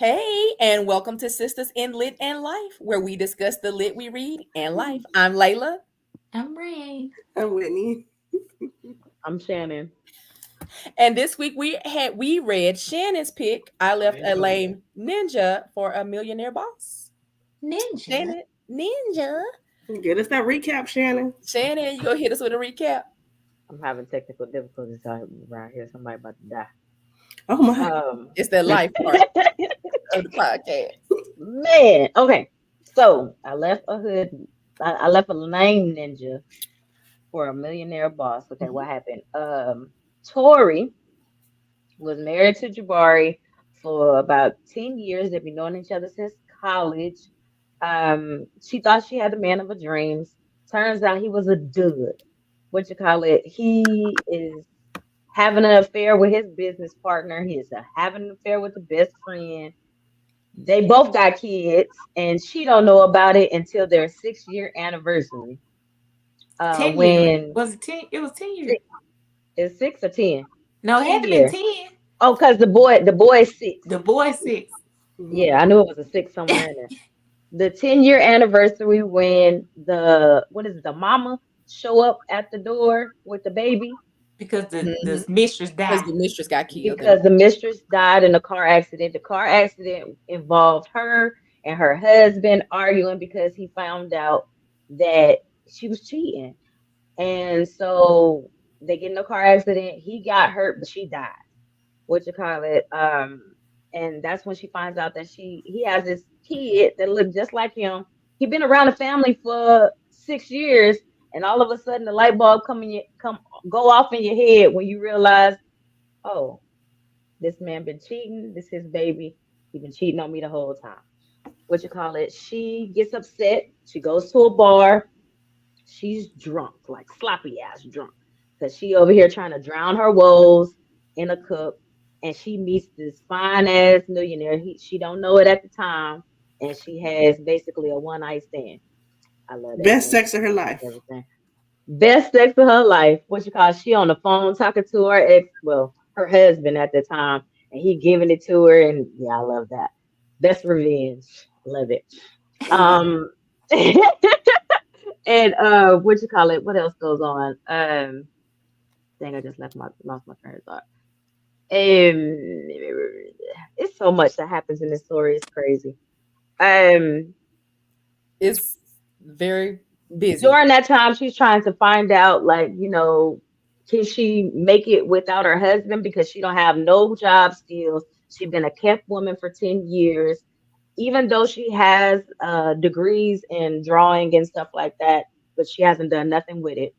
Hey, and welcome to Sisters in Lit and Life, where we discuss the lit we read and life. I'm Layla, I'm Rayn. I'm Whitney. I'm Shannon. and this week we read Shannon's pick. I left a lame ninja for a millionaire boss. Ninja. Shannon, ninja. Get us that recap, Shannon. Shannon, you gonna hit us with a recap? I'm having technical difficulties around here. Somebody about to die. Oh my. It's that life part of the podcast. Man. Okay. So I left a hood. I left a lame ninja for a millionaire boss. Okay, what happened? Tori was married to Jabari for about 10 years. They've been knowing each other since college. She thought she had the man of her dreams. Turns out he was a dud. What you call it? He is having an affair with his business partner. He's having an affair with the best friend. They both got kids, and she don't know about it until their 6 year anniversary. 10 years. When Was it 10? It was 10 years. six, is 6 or 10? No, it had to be 10 year. 10. Oh, because the boy is 6. The boy 6. Yeah, I knew it was a 6 somewhere in there. The 10 year anniversary when the mama show up at the door with the baby Because the Mhm. mistress Because died. the mistress got killed. because the mistress died in a car accident. The car accident involved her and her husband arguing because he found out that she was cheating. And so they get in a car accident. He got hurt, but she died. What you call it? And that's when she finds out that he has this kid that looked just like him. He'd been around the family for 6 years, and all of a sudden the light bulb come go off in your head when you realize, oh, this man been cheating. This his baby. He been cheating on me the whole time. What you call it? She gets upset. She goes to a bar. She's drunk, like sloppy ass drunk, because she over here trying to drown her woes in a cup, and she meets this fine ass millionaire. She don't know it at the time, and she has basically a one night stand. I love that Best scene. sex of her That's life. everything. Best sex of her life. What you call? She on the phone talking to her ex, well, her husband at the time, and he giving it to her, and yeah, I love that. Best revenge. Love it. Um, and what you call it? What else goes on? Dang, I just lost my train of thought. It's so much that happens in this story. It's crazy. Um, It's very busy. During that time, she's trying to find out, like, can she make it without her husband because she don't have no job skills. She's been a kept woman for 10 years. Even though she has degrees in drawing and stuff like that, but she hasn't done nothing with it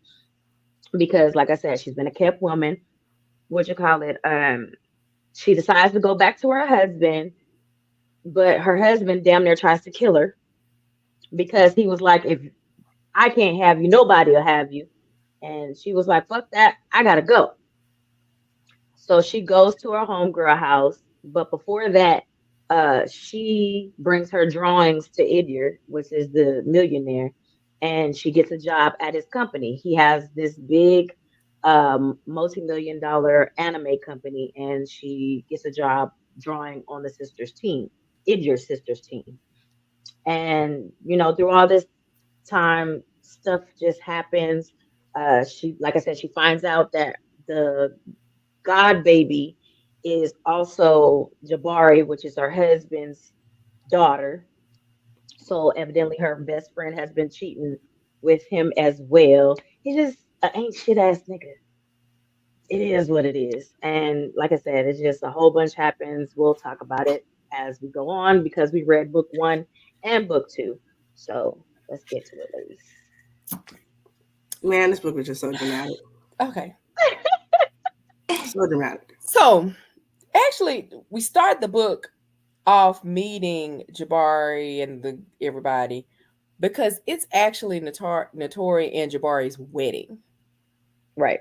because, like I said, she's been a kept woman. What you call it? She decides to go back to her husband, but her husband damn near tries to kill her because he was like, if I can't have you, nobody will have you. And she was like, fuck that, I gotta go. So she goes to her homegirl house, but before that, she brings her drawings to Idiot, which is the millionaire, and she gets a job at his company. He has this big multi-million dollar anime company, and she gets a job drawing on the sister's team, Idiot's sister's team. And through all this time, stuff just happens. She, like I said, she finds out that the god baby is also Jabari, which is her husband's daughter. So evidently her best friend has been cheating with him as well. He's just an ain't shit ass nigga. It is what it is. And like I said, it's just a whole bunch happens. We'll talk about it as we go on because we read book 1 and book 2. So let's get to it, ladies. Man, this book was just so dramatic. Okay. So dramatic. So actually, we start the book off meeting Jabari and everybody because it's actually Notori and Jabari's wedding Right.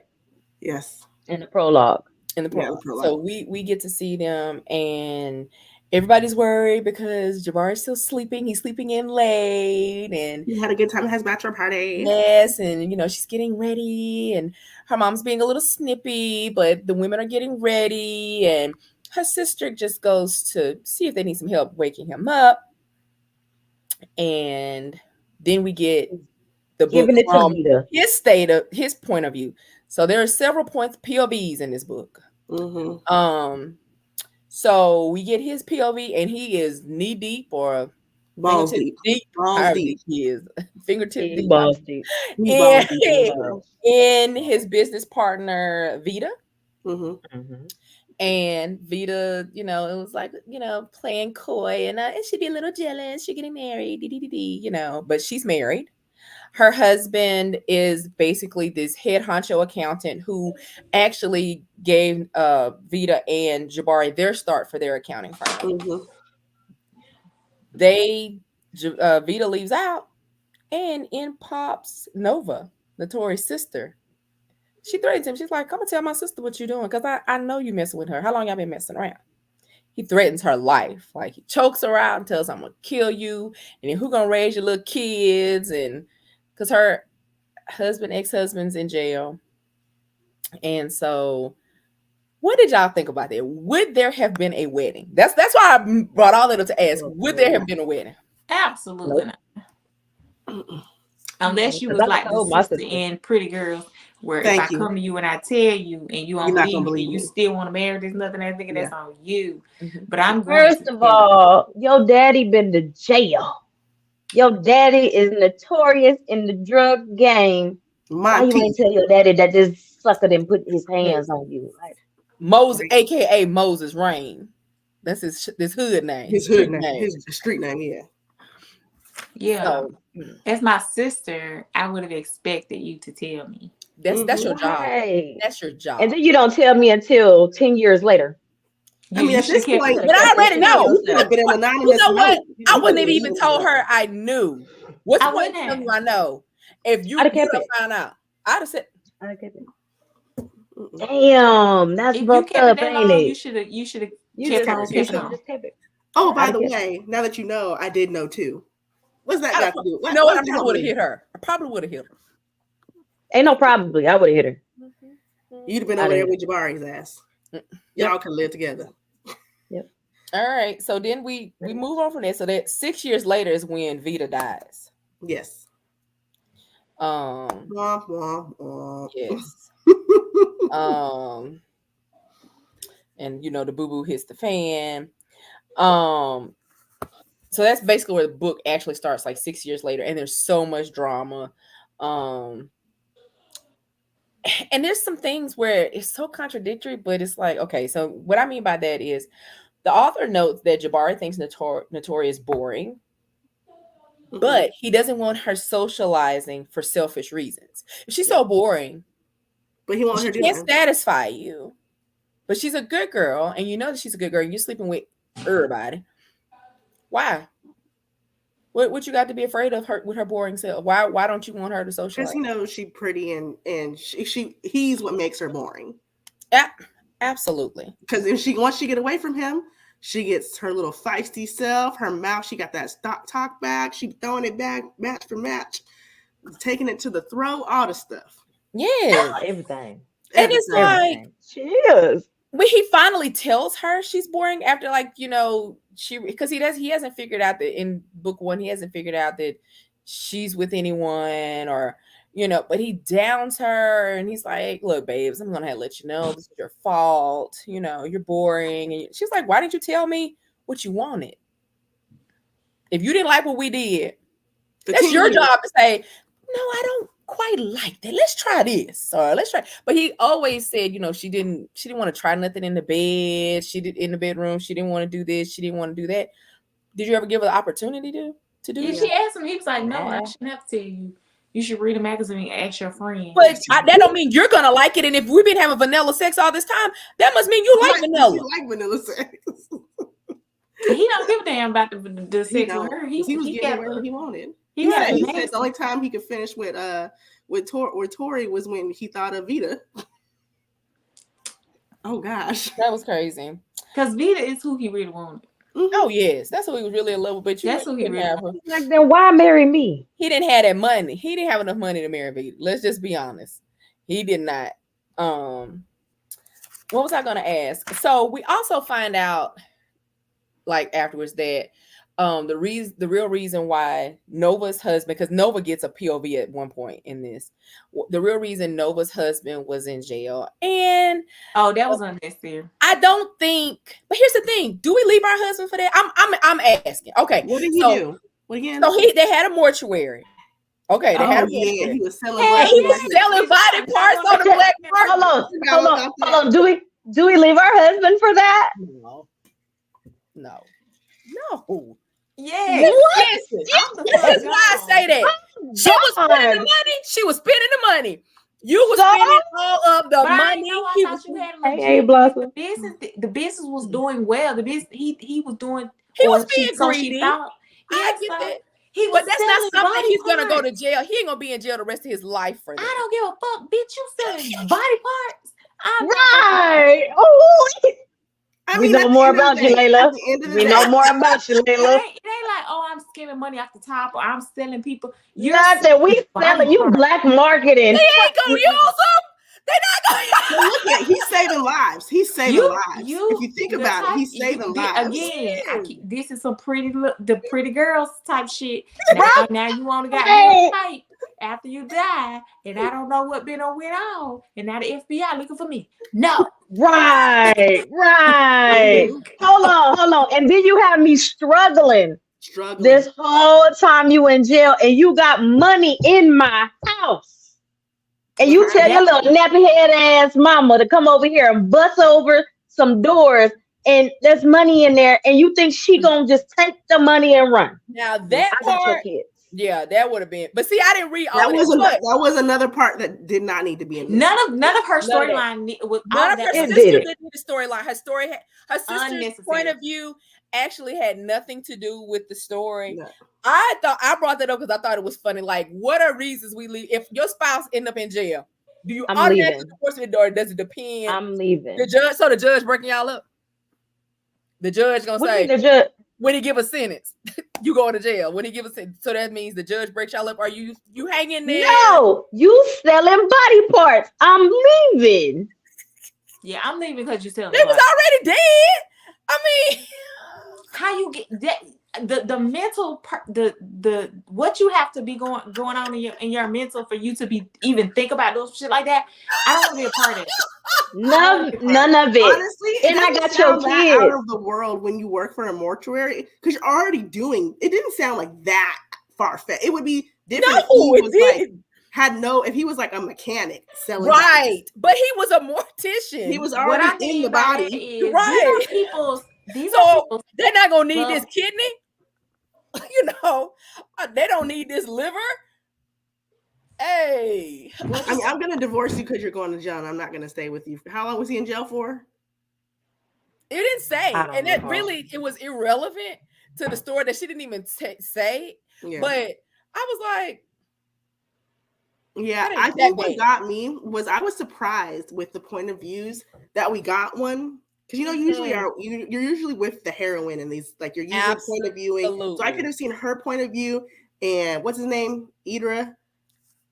Yes. In the prologue. in the Yeah, prologue. the So prologue. we get to see them, and everybody's worried because Jabari's still sleeping. He's sleeping in late, and He had a good time at his bachelor party. yes, and she's getting ready, and her mom's being a little snippy, but the women are getting ready, and her sister just goes to see if they need some help waking him up. And then we get the book Giving it to from Vita. his point of view. So there are several points POVs in this book. Mm-hmm. So we get his POV, and he is knee deep or Balls fingertip deep. Balls however deep. deep he is, fingertip He deep, balls deep. He balls deep in this and girl. in his business partner Vita. Mm-hmm. Mhm. And Vita, it was like, playing coy, and she'd be a little jealous. She's getting married, but she's married. Her husband is basically this head honcho accountant who actually gave Vita and Jabari their start for their accounting firm. Mm-hmm. Vita leaves out, and in pops Nova, Notorious sister. She threatens him. She's like, "Come and tell my sister what you're doing, because I know you messing with her. How long y'all been messing around?" He threatens her life. Like, he chokes her out and tells her, "I'm gonna kill you, and then who gonna raise your little kids?" And because her ex-husband's in jail. And so, what did y'all think about that? Would there have been a wedding? That's why I brought all of it to ask. Would there have been a wedding? Absolutely Nope. not. Unless you Because was I like the told my sister sister. in Pretty Girls, where Thank if I you. come to you and I tell you and you don't You're not believe gonna me, believe and you me. still want to marry this nothing, I think that's on you. But I'm going First to of tell you. all, your daddy been to jail. Your daddy is notorious in the drug game. Why My you ain't teeth. tell your daddy that this sucker didn't put his hands on you? Like, Moses, Right. aka Moses Rayn. That's his hood name. His hood name. His street name, yeah. Yeah, So, as my sister, I would have expected you to tell me. that's your job. right. That's your job. And then you don't tell me until 10 years later. I mean, You at should have this kept point, it. But I already know. you could have been an anonymous You know what? note. I You wouldn't could have even told her I knew. What's the I point of wouldn't telling you have. I know? If you I'd have would kept have it. found out, I'd have said, I'd have kept it. Mm-mm. Damn, that's If you fucked kept it up, that ain't long, it? you should have You kept just on you kept should have on. just kept it. Oh, I'd by have the kept it. way, now that you know, I did know too. What's that I, got to do? you know what? I What's that probably would have mean? hit her. I probably would have hit her. Ain't no probably. I would have hit her. You'd have been I'd over have there hit her. with Jabari's ass. Yep. Y'all could live together. Yep. All right. So then we move on from that. So that 6 years later is when Vita dies. Yes. Um. Womp, womp, womp. Yes. And the boo boo hits the fan. So that's basically where the book actually starts, like 6 years later, and there's so much drama. And there's some things where it's so contradictory, but it's like, okay, so what I mean by that is the author notes that Jabari thinks Notorious boring, but he doesn't want her socializing for selfish reasons. If she's so boring, But he wants she her can't doing. satisfy you. But she's a good girl, and you know that she's a good girl, and you're sleeping with everybody. Why? What you got to be afraid of her with her boring self? Why don't you want her to socialize? Because she's pretty and he's what makes her boring. Yeah, absolutely. Because once she get away from him, she gets her little feisty self, her mouth, she got that talk back, she throwing it back match for match, taking it to the throat, all the stuff. Yeah. Everything. And it's like, Everything. She is. when he finally tells her she's boring after, like, because he hasn't figured out that in book one, he hasn't figured out that she's with anyone, or but he downs her, and he's like, "Look, babes, I'm gonna have to let you know this is your fault. You're boring." And she's like, "Why didn't you tell me what you wanted? If you didn't like what we did, that's your job to say, no, I don't quite like that. Let's try this, or let's try." But he always said, she didn't want to try nothing in the bed. She did in the bedroom. She didn't want to do this. She didn't want to do that. Did you ever give her the opportunity to do If that? she asked him, he was like, "No, I shouldn't have to tell you. You should read a magazine and ask your friend." But that don't mean you're gonna like it. And if we've been having vanilla sex all this time, that must mean you like vanilla. You like vanilla sex. He don't give a damn about the sex with her. He was getting whatever he wanted. He said the only time he could finish with Tori was when he thought of Vita. Oh gosh, that was crazy. Because Vita is who he really wanted. Mm-hmm. Oh yes, that's who he was really in love with. But that's who he really wanted. Like, then why marry me? He didn't have that money. He didn't have enough money to marry Vita. Let's just be honest. He did not. what was I going to ask? So we also find out, like afterwards, that the real reason why Nova's husband, because Nova gets a POV at one point in this, the real reason Nova's husband was in jail, and Oh, that was unnecessary. I don't think. But here's the thing: do we leave our husband for that? I'm asking. Okay, What did he do? What again? So they had a mortuary. Okay, they had a mortuary. He was selling and black he was market. selling body parts on the black market. Hold on. Do we leave our husband for that? No. Yes. This is why I say that. She was spending the money. She was spending the money. You was spending all of the money. I thought you had a Hey, Blossom. the business was doing well. The business he was doing. He was being greedy. I get that. But that's not something he's gonna go to jail. He ain't gonna be in jail the rest of his life for that. I don't give a fuck, bitch. You selling body parts. Right. Oh, we know more about you, Layla. We know more about you, Layla. It ain't like, oh, I'm skimming money off the top or I'm selling people. Not that we selling you black marketing. They ain't gonna use them. They're not gonna. Look at, he's saving lives. He's saving lives. If you think about it, he's saving lives. Again, this is some the pretty girls type shit. Now you only got type after you die, and I don't know what went on, and now the FBI looking for me. No. Right. Hold on. And then you have me struggling this whole time you in jail, and you got money in my house. And you tell your little nappy head ass mama to come over here and bust over some doors, and there's money in there, and you think she gonna just take the money and run. Now that part, yeah, that would have been. But see, I didn't read all that. That was another part that did not need to be in this. None of her storyline was. None of her sister didn't need the storyline. Her sister's point of view actually had nothing to do with the story. No. I brought that up because I thought it was funny. Like, what are reasons we leave? If your spouse end up in jail, do you automatically divorce it, or does it depend? I'm leaving. The judge breaking y'all up. The judge gonna say when he give a sentence, you go to jail. When he give a sentence, so that means the judge breaks y'all up. Are you hanging there? No, you selling body parts. I'm leaving. Yeah, I'm leaving because you selling. They was already dead. I mean, how you get that? The mental part, the what you have to be going on in your mental for you to be even think about those shit like that. I don't want to be a part of it. None of it. Honestly, and I got your kids out of the world when you work for a mortuary because you're already doing. It didn't sound like that far fetched. It would be different. No, if he was if he was like a mechanic selling. Right, bodies. But he was a mortician. He was already in the body. These are people's. They're not gonna need this kidney. They don't need this liver. Hey, I'm gonna divorce you because you're going to jail. I'm not gonna stay with you. How long was he in jail for? It didn't say, and that really it was irrelevant to the story that she didn't even say. Yeah. But I was like, yeah, I think what got me was I was surprised with the point of views that we got one. Because usually you're usually with the heroine in these, like you're using point of viewing. So I could have seen her point of view and what's his name, Idra.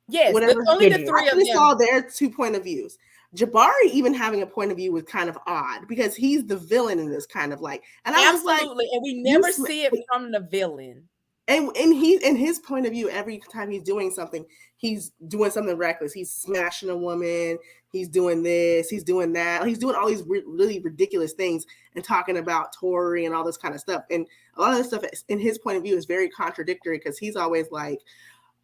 Yes, whatever. Only the three of them. I saw their 2 point of views. Jabari even having a point of view was kind of odd because he's the villain in this kind of like. And I was like, and we never see it from the villain. And he, in his point of view, every time he's doing something reckless. He's smashing a woman. He's doing this. He's doing that. He's doing all these really ridiculous things and talking about Tory and all this kind of stuff. And a lot of this stuff, in his point of view, is very contradictory because he's always like,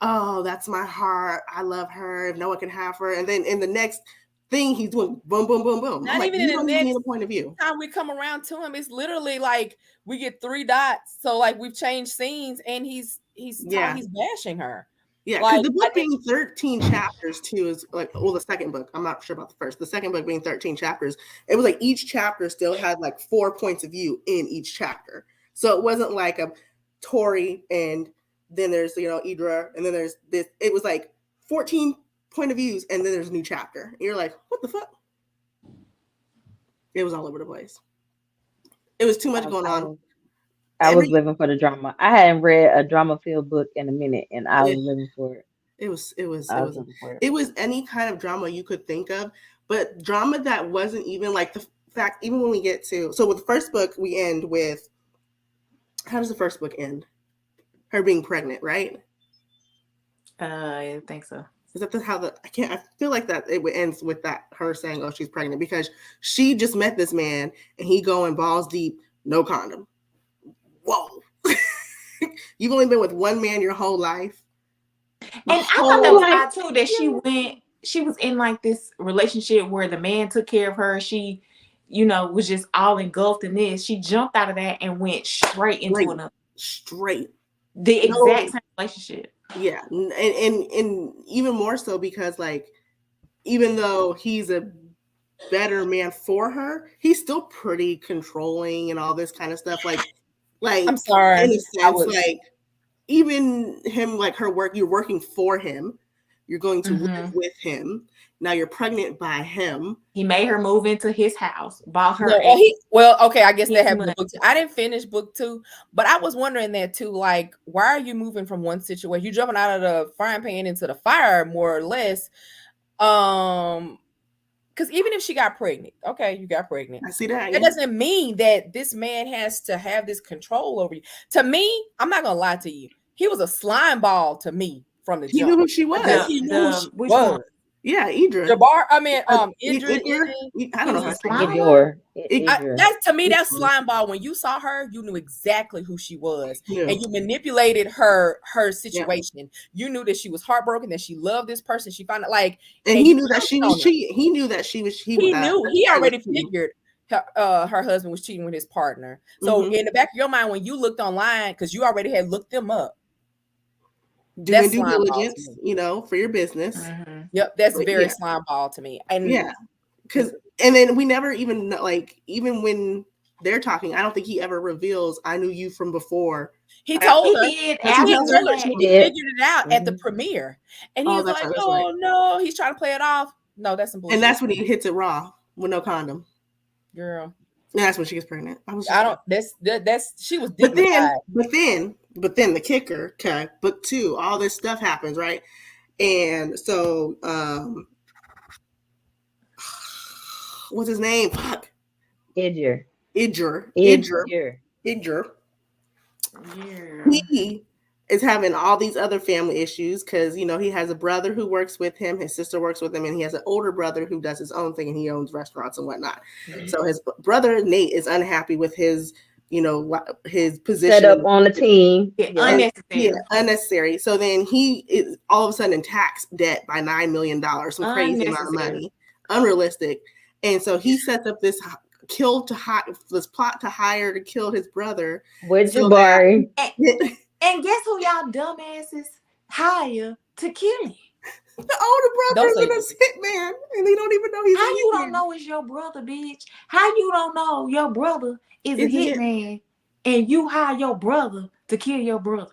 "Oh, that's my heart. I love her. If no one can have her." And then in the next thing, he's doing boom, boom, boom, boom. Not even in the next point of view. Time we come around to him, it's literally like we get 3 dots. So like we've changed scenes, and he's bashing her. Yeah, because the book being 13 chapters too is like, the second book. I'm not sure about the first. The second book being 13 chapters, it was like each chapter still had like 4 points of view in each chapter. So it wasn't like a Tory and then there's Idra and then there's this. It was like 14 point of views and then there's a new chapter. And you're like, what the fuck? It was all over the place. It was too much going on. I was living for the drama. I hadn't read a drama-filled book in a minute, and I was living for it. It was any kind of drama you could think of, but drama that wasn't even like the fact. Even when we get to with the first book, we end with how does the first book end? Her being pregnant, right? I think so. Is that I feel like that it ends with that her saying, "Oh, she's pregnant," because she just met this man and he going balls deep, no condom. Whoa. You've only been with one man your whole life. And I thought that was odd too, that she was in like this relationship where the man took care of her. She, was just all engulfed in this. She jumped out of that and went straight into another. Straight. The exact same relationship. Yeah. And even more so because like, even though he's a better man for her, he's still pretty controlling and all this kind of stuff. Like I'm sorry. In a sense, like even him, like you're working for him. You're going to live with him. Now you're pregnant by him. He made her move into his house, bought her. Okay, I guess that happened in book 2. I didn't finish book 2, but I was wondering that too. Like, why are you moving from one situation? You're jumping out of the frying pan into the fire, more or less. Because even if she got pregnant, okay, you got pregnant. I see that. That doesn't mean that this man has to have this control over you. To me, I'm not gonna lie to you. He was a slime ball to me from the jump. He knew who she was. He knew who she was. Yeah, Idris. Idris. I don't know how to that's to me, that's slime ball. When you saw her, you knew exactly who she was. Yeah. And you manipulated her situation. Yeah. You knew that she was heartbroken, that she loved this person. She found it like, and he knew that she was cheating. He knew that she was cheating. He already figured her husband was cheating with his partner. So in the back of your mind, when you looked online, because you already had looked them up, doing due diligence, for your business. Mm-hmm. Yep, that's very slime ball to me. And and then we never even even when they're talking, I don't think he ever reveals, "I knew you from before." He told her. He figured it out at the premiere, and he's like, "Oh no," he's trying to play it off. No, that's some bullshit. And that's when he hits it raw with no condom, girl. And that's when she gets pregnant. She was dignified. But then the kicker, okay, book 2, all this stuff happens, right? And so, what's his name? Fuck. Idris. Yeah. He is having all these other family issues because, he has a brother who works with him, his sister works with him, and he has an older brother who does his own thing and he owns restaurants and whatnot. Mm-hmm. So his brother, Nate, is unhappy with his his position set up on the team. Unnecessary. So then he is all of a sudden in tax debt by $9 million, some crazy amount of money, unrealistic. And so he sets up this plot to hire to kill his brother with Jabari. And guess who y'all dumbasses hire to kill him? The older brother's in a hitman, and they don't even know he's. How you don't know it's your brother, bitch? How you don't know your brother is a hitman, and you hire your brother to kill your brother?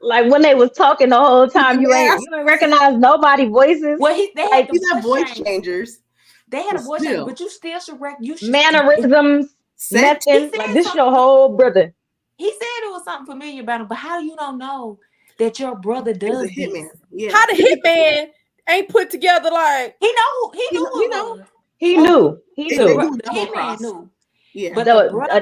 Like when they was talking the whole time, you ain't recognize nobody's voices. Well, they had voice changers. They had a voice changer, but you still should mannerisms, nothing. Like this your whole brother. He said it was something familiar about him, but how you don't know that your brother does this? Hitman. Yeah. How the hitman ain't put together like he knew. The hitman knew. Yeah. But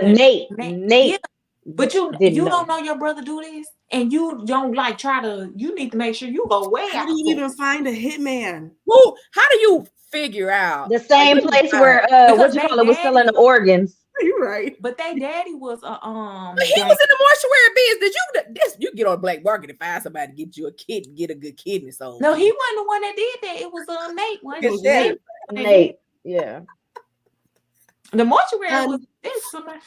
Nate. Yeah. But you don't know your brother do this, and you don't try to. You need to make sure you go way out. How do you even find a hitman? Well, how do you figure out the same place where was selling the organs? You're right. But they daddy was But he was in the mortuary business. You get on the black market and find somebody to get you a kid and get a good kidney sold. No, he wasn't the one that did that. It was Nate. It was Nate. Yeah. The mortuary was somebody.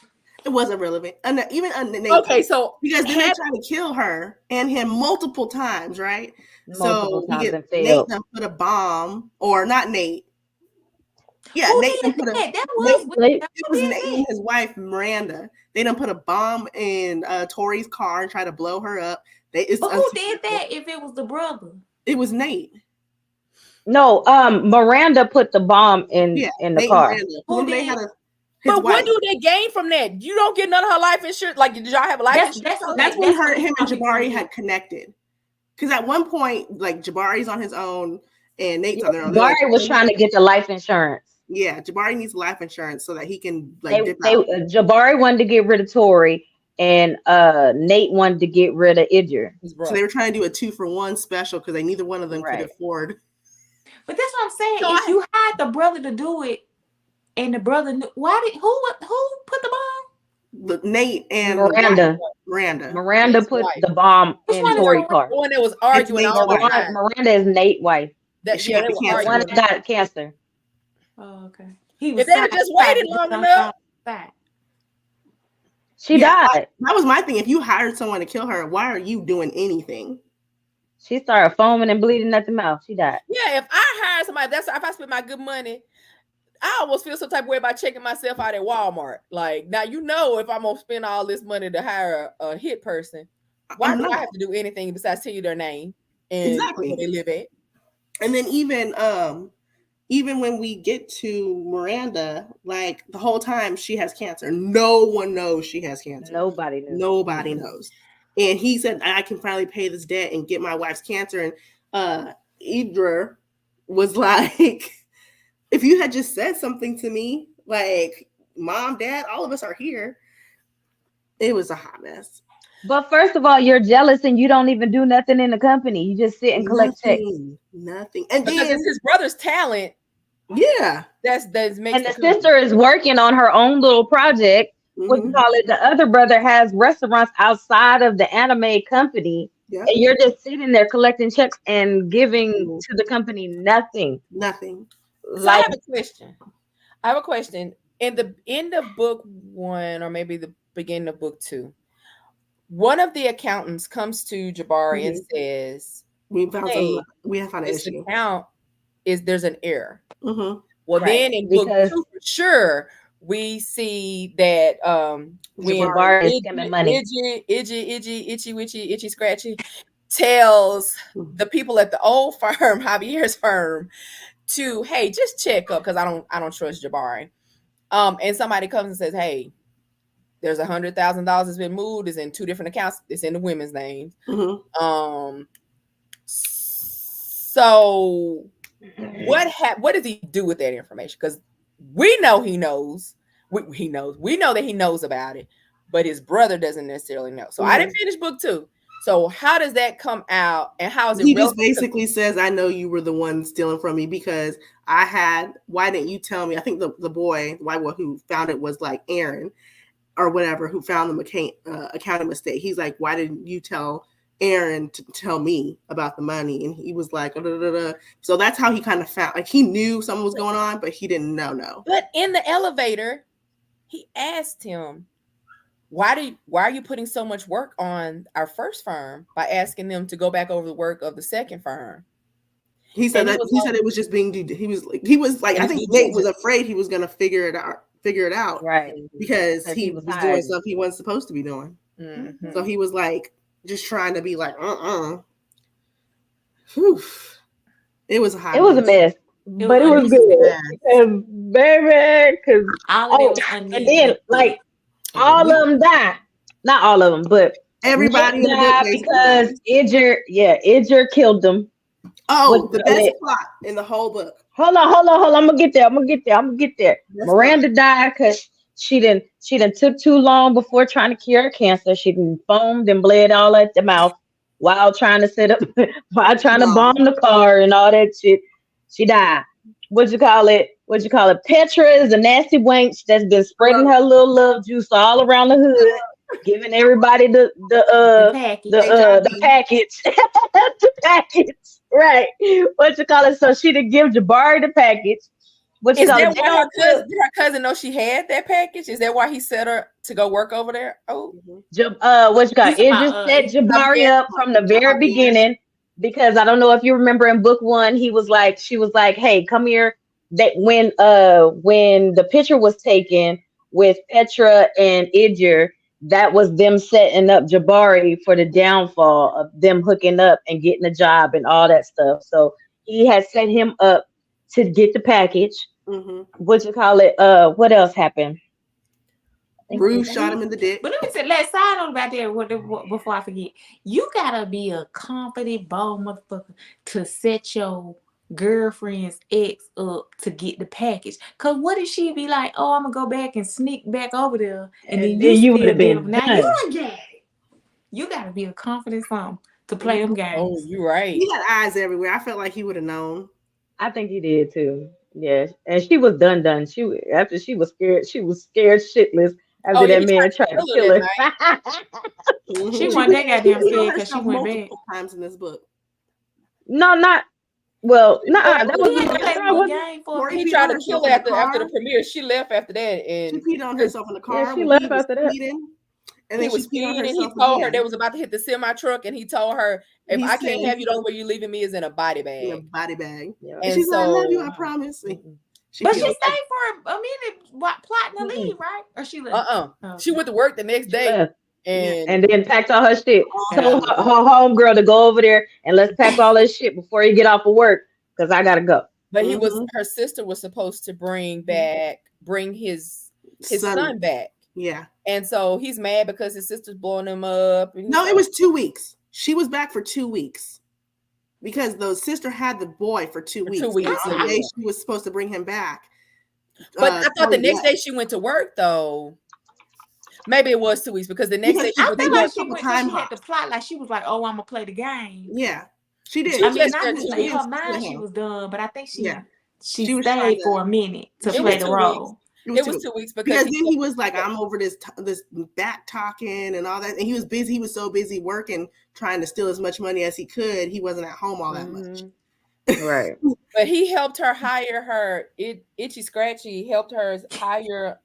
It wasn't relevant. Even Nate. Okay, so because they tried to kill her and him multiple times, right? Multiple times and failed. Nate put a bomb, or not Nate. Yeah, Who Nate did put that? It was Nate and his wife Miranda. They done put a bomb in Tori's car and try to blow her up. But who did that? If it was the brother, it was Nate. No, Miranda put the bomb in the car. Who did? But what do they gain from that? You don't get none of her life insurance. Like, did y'all have a life insurance? That's when him and Jabari had connected. Because at one point, like Jabari's on his own, and Nate's on their own. They're Jabari like, was trying to get the life insurance. yeah, Jabari needs life insurance so that he can like They, dip they out. Jabari wanted to get rid of Tori, and Nate wanted to get rid of Idris. His So brother. they were trying to do a 2-for-1 special because neither one of them could Right. afford. But that's what I'm saying. So If you hired the brother to do it, and the brother knew, who put the bomb? Nate and Miranda. Miranda. Miranda Nate's put wife. the bomb Which in one is Tori's Miranda? car. The one that was arguing Nate's all the wife. time. Miranda is Nate's wife. That, She yeah, got they the were cancer. The one arguing. that got cancer. Oh, okay. He If they had just waited long enough. She Yeah, died. That was my thing. If you hired someone to kill her, why are you doing anything? She started foaming and bleeding at the mouth. She died. Yeah, if I hire somebody, if I spend my good money, I almost feel some type of way about checking myself out at Walmart. Like, now if I'm gonna spend all this money to hire a hit person, why do I have to do anything besides tell you their name and where they live at? And then even when we get to Miranda, like the whole time she has cancer, no one knows she has cancer. Nobody knew. Nobody knows. And he said, I can finally pay this debt and get my wife's cancer. And Idra was like, if you had just said something to me, like, Mom, Dad, all of us are here. It was a hot mess. But first of all, you're jealous and you don't even do nothing in the company. You just sit and collect checks. Nothing. And because then, it's his brother's talent. Yeah. That's makes and the sister is working on her own little project. Mm-hmm. What you call it? The other brother has restaurants outside of the anime company. Yep. And you're just sitting there collecting checks and giving to the company nothing. Nothing. So I have a question. In the end of book 1, or maybe the beginning of book 2, one of the accountants comes to Jabari and says, we have found an issue. Account there's an error. Mm-hmm. Well, then in book 2, for sure, we see that when Jabari is skimming money. Itchy Scratchy tells the people at the old firm, Javier's firm, to, hey, just check up because I don't trust Jabari. And somebody comes and says, hey, there's $100,000 that's been moved. It's in 2 different accounts. It's in the women's names. Mm-hmm. So what does he do with that information? Because we know he knows. We know that he knows about it, but his brother doesn't necessarily know. So I didn't finish book 2. So how does that come out, and how is it? He just basically says, I know you were the one stealing from me because why didn't you tell me? I think the white boy who found it was like Aaron or whatever, who found the accounting mistake. He's like, why didn't you tell Aaron to tell me about the money? And he was like, so that's how he kind of found, like, he knew something was going on, but he didn't know. But in the elevator, he asked him, why are you putting so much work on our first firm by asking them to go back over the work of the second firm? He said it was just being he was like I think Nate was afraid he was going to figure it out, right? Because he was doing stuff he wasn't supposed to be doing. Mm-hmm. So he was like just trying to be like, Whew. It was hot. It was a mess, but it was good. Baby, because and then like all of them died. Not all of them, but everybody died because Idra killed them. Oh, the best plot in the whole book. Hold on. I'm gonna get there. Miranda died because she done took too long before trying to cure her cancer. She done foamed and bled all at the mouth while trying to to bomb the car and all that shit. She died. What you call it? Petra is a nasty wench that's been spreading her little love juice all around the hood, giving everybody the package. The package. Right. What you call it? So she did give Jabari the package. What you call it? Did her cousin know she had that package? Is that why he set her to go work over there? Oh, what you call it? It just set Jabari up from the very beginning. Because I don't know if you remember in book 1, she was like, hey, come here. That when the picture was taken with Petra and Idra, that was them setting up Jabari for the downfall of them hooking up and getting a job and all that stuff. So he had set him up to get the package. Mm-hmm. What you call it? What else happened? Bruce shot him in the dick. But let me say, let's side on about that before I forget. You gotta be a confident, bold motherfucker to set your girlfriend's ex up to get the package. Cause what if she be like, oh, I'm gonna go back and sneak back over there, and then you you would still have dealing been with now you done. done got it. You gotta be a confident something to play them Oh, games. you're right. He had eyes everywhere. I felt like he would have known. I think he did too. Yeah, and she was done. After she was scared. She was scared shitless Oh after yeah, that he tried man to tried to kill her kill that her. night. She Mhm. wasn't that goddamn She killed scared because she herself went back. multiple times in this book. No, not well. Well, Nah, that was We the had to first play time, one wasn't it? game for a Or he he minute. peed tried on to kill herself her in the after the car. premiere. She left after that, She and peed on 'cause herself in the Yeah, car she when left he was after that. speeding, and he then she was peed on speeding. He herself told her again. they was about to hit the semi truck, and he told her, "If He I can't said have you, the only way you leaving me is in a body in a bag." body bag, Yeah. and And she's like, "I love you, so, I promise." Mm-mm. She But you she peed know, on. stayed for a minute plotting to Mm-mm. leave, right? Or she left? Oh, she okay. went to work the next She day, left Yeah. and and then packed all her shit. and Told her homegirl to go over there and let's pack all this shit before you get off of work because I gotta go. but Mm-hmm. her sister was supposed to bring his Son. son back, Yeah. and so he's mad because his sister's blowing him up. And he's No, it like, was 2 weeks. She was back for 2 weeks because the sister had the boy for two for two weeks, and weeks, on the yeah. day she was supposed to bring him back, But I thought the Chloe next left day she went to work though. Maybe it was 2 weeks because the next because day she I went they to feel did work. like a she couple went because time she had to hops. plot. Like she was like, "Oh, I'm gonna play the game." Yeah, she She did. I was She mean, just did. I there just She 2 in did. her weeks. mind she Yeah. was done, but I think Yeah. she She was trying stayed to. for a minute to She It play was did. the 2 weeks. role. It was 2 weeks 2 weeks because because then he was like, "I'm over this back talking and all that," and he was busy. He was so busy working, trying to steal as much money as he could. He wasn't at home all that much. Right. But he helped her hire her. Itchy Scratchy helped her hire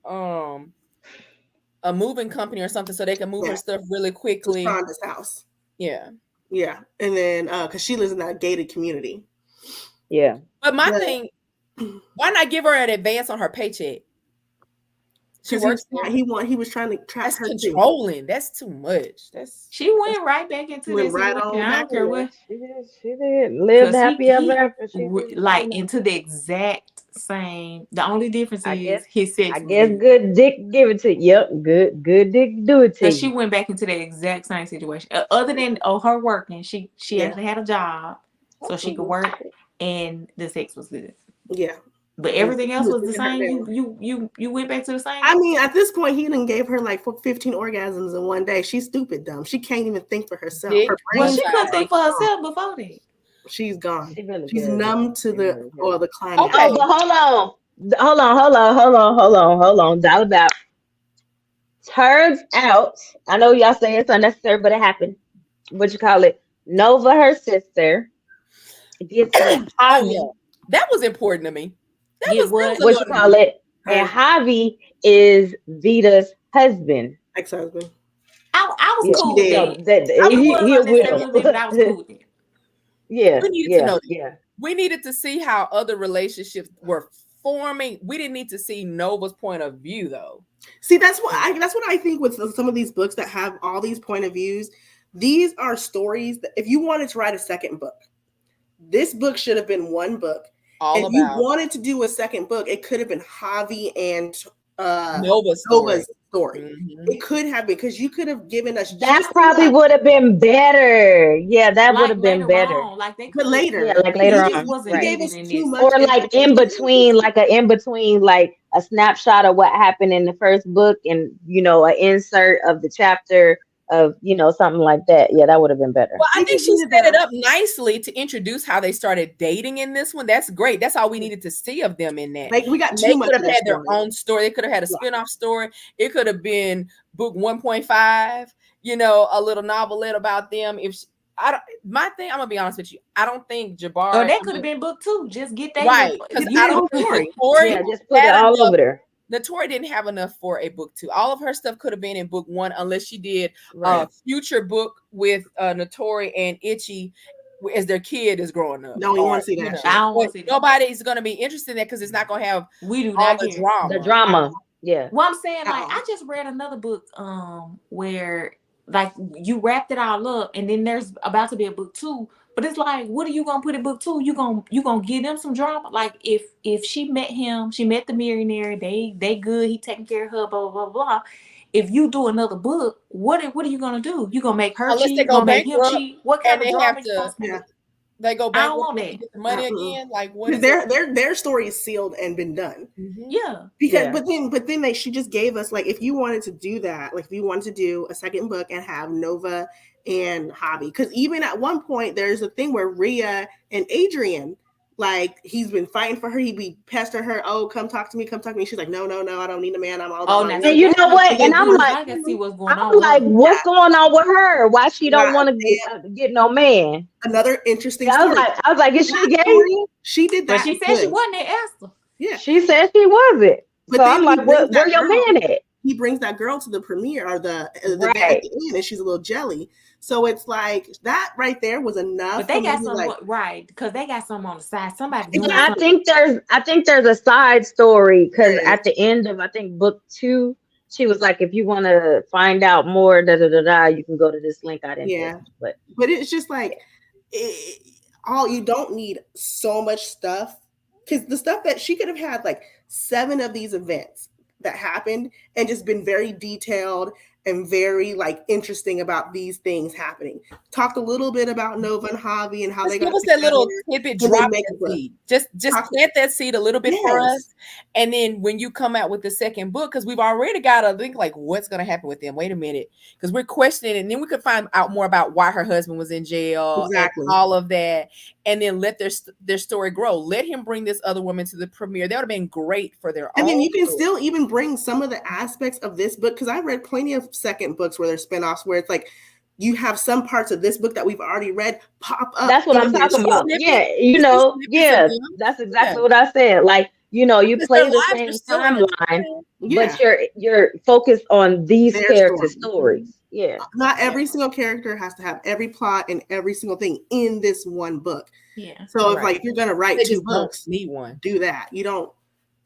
a moving company or something so they can move her Yeah, stuff really to quickly. Shonda's house. Yeah. Yeah, and then because she lives in that gated community. Yeah. But my But thing, why not give her an advance on her paycheck? She because works there. he was trying to trap That's her too. controlling. That's too much. That's She went right back into Went that right situation. on I back don't care in. what, She did. She did. Lived because happy ever after. She did. You like know. into the exact same. The only difference I guess. is his I sex was guess good. good dick give it to you. Yep. Good dick do it to Because she you. went back into the exact same situation. Other than her working, she Yeah. actually had a job, so she could Mhm. work, and the sex was good. Yeah, But and everything he else was was the getting her same. down. You went back to the same. I mean, at this point, he done gave her like 15 orgasms in one day. She's stupid dumb. She can't even think for herself. dick. Her Well, brain, she couldn't Sometimes. think for herself before that. she's gone. She really She's good. numb to She the really or good. the climax. Oh, Okay. but hold on. Dial it out. Turns out, I know y'all say it's unnecessary, but it happened. What you call it? Nova, her sister, gets with Oh yeah. Javi. That was important to me. That Get was what? a What you little call neat. it? And Her Javi is Vita's husband. ex-husband. I was And Yeah. she cool with dead. So that. that I It was was he a cool with unnecessary a that. widow. little bit, but I was cool with it. Yeah, We needed to yeah, know that. yeah. We needed to see how other relationships were forming. We didn't need to see Nova's point of view though. See, that's what I think with some of these books that have all these point of views. These are stories that if you wanted to write a second book, this book should have been one book. All If you about wanted to do a second book, it could have been Javi and Nova's story. Nova's story. Mhm. It could have been because you could have given us That just probably enough, would have been better. Yeah, that would Like have been later better. on, like they but could have. Yeah, later like It later you, just on, wasn't you right? gave needed us in too this. much. Or like in between, like a in between, like a snapshot of what happened in the first book, and an insert of the chapter of something like that. Yeah, that would have been better. Well, I We think just she needed set it that. up nicely to introduce how they started dating in this one. That's great. That's all we needed to see of them in that. Like we got And too they much could of have their had their story. own story. They could have had a Yeah. spin-off story. It could have been book 1.5, a little novelette about them. I don't, my thing, I'm gonna be honest with you. I don't think Or Jabari, that could have been book 2. Just get that right, because Get I their don't own think story. Notori Yeah, just put it had all enough. over there. Notori didn't have enough for a book 2. All of her stuff could have been in book 1, unless she did a Right. future book with Notori and Itchy as their kid is growing up. No, you Or want to see that I shit. don't but want to see that. nobody's going to be interested in that because it's not going to have We do all not the care. The drama. drama. Yeah. Well, I'm saying, like, Uh-oh. I just read another book where like you wrapped it all up and then there's about to be a book 2, but it's like, what are you gonna put in book 2? You gonna give them some drama? Like if she met him, she met the millionaire, they good, he taking care of her, blah blah blah blah. If you do another book, what are you gonna do? You gonna make her Unless cheat? they You go gonna make him bankrupt cheat? What and kind of they have drama you gonna to, spend? Yeah. They go I don't bankrupt want and that. get the money again. Like what is Because it? their story is sealed and been done. Yeah. Because Yeah. but then she just gave us, like, if you wanted to do that, like if you wanted to do a second book and have Nova and Javi, because even at one point there's a thing where Rhea and Adrian, like, he's been fighting for her, he'd be pestering her, oh, come talk to me, come talk to me. She's like, no, I don't need a man, I'm all about Oh, my now women. And see you that know makes what? And sense I'm because like, I can see what's going I'm on with like, her. what's going on with her? Why she don't Right. want to get no man? Another interesting Yeah, story. I was like, is she That gay? story, she did But that she said good. she wasn't at Esther. Yeah. She said she wasn't. But So then I'm he like, brings where that your girl. man at? He brings that girl to the premiere or the event at Right. the end, and she's a little jelly. So it's like that right there was enough. But they for got me, some like, right because they got some on the side. Somebody doing But I something. think there's a side story because There at the end of I think book 2, she was like, if you want to find out more, you can go to this link I didn't yeah, put. but it's just like you don't need so much stuff, because the stuff that she could have had, like 7 of these events that happened and just been very detailed and very, like, interesting about these things happening. Talked a little bit about Nova and Javi and how Just they give got us that together. little tidbit, and they drop make that a book. seed. Just plant that seed a little bit for Yes. us. And then when you come out with the second book, because we've already got to think like what's going to happen with them. Wait a minute. Because we're questioning it. And then we could find out more about why her husband was in jail Exactly. and all of that. And then let their story grow. Let him bring this other woman to the premiere. That would have been great for their And own then you can story. still even bring some of the aspects of this book, because I read plenty of second books where there's spinoffs where it's like you have some parts of this book that we've already read pop up. That's what I'm in their talking story. about. Yeah, that's exactly what I said. Like, you Because play their the lives same are still timeline, Yeah, but you're focused on these their characters' story. stories. Yeah. Not every single character has to have every plot and every single thing in this one book. Yeah. So if Right. like if you're gonna write They 2 just don't books, need one. do that. You don't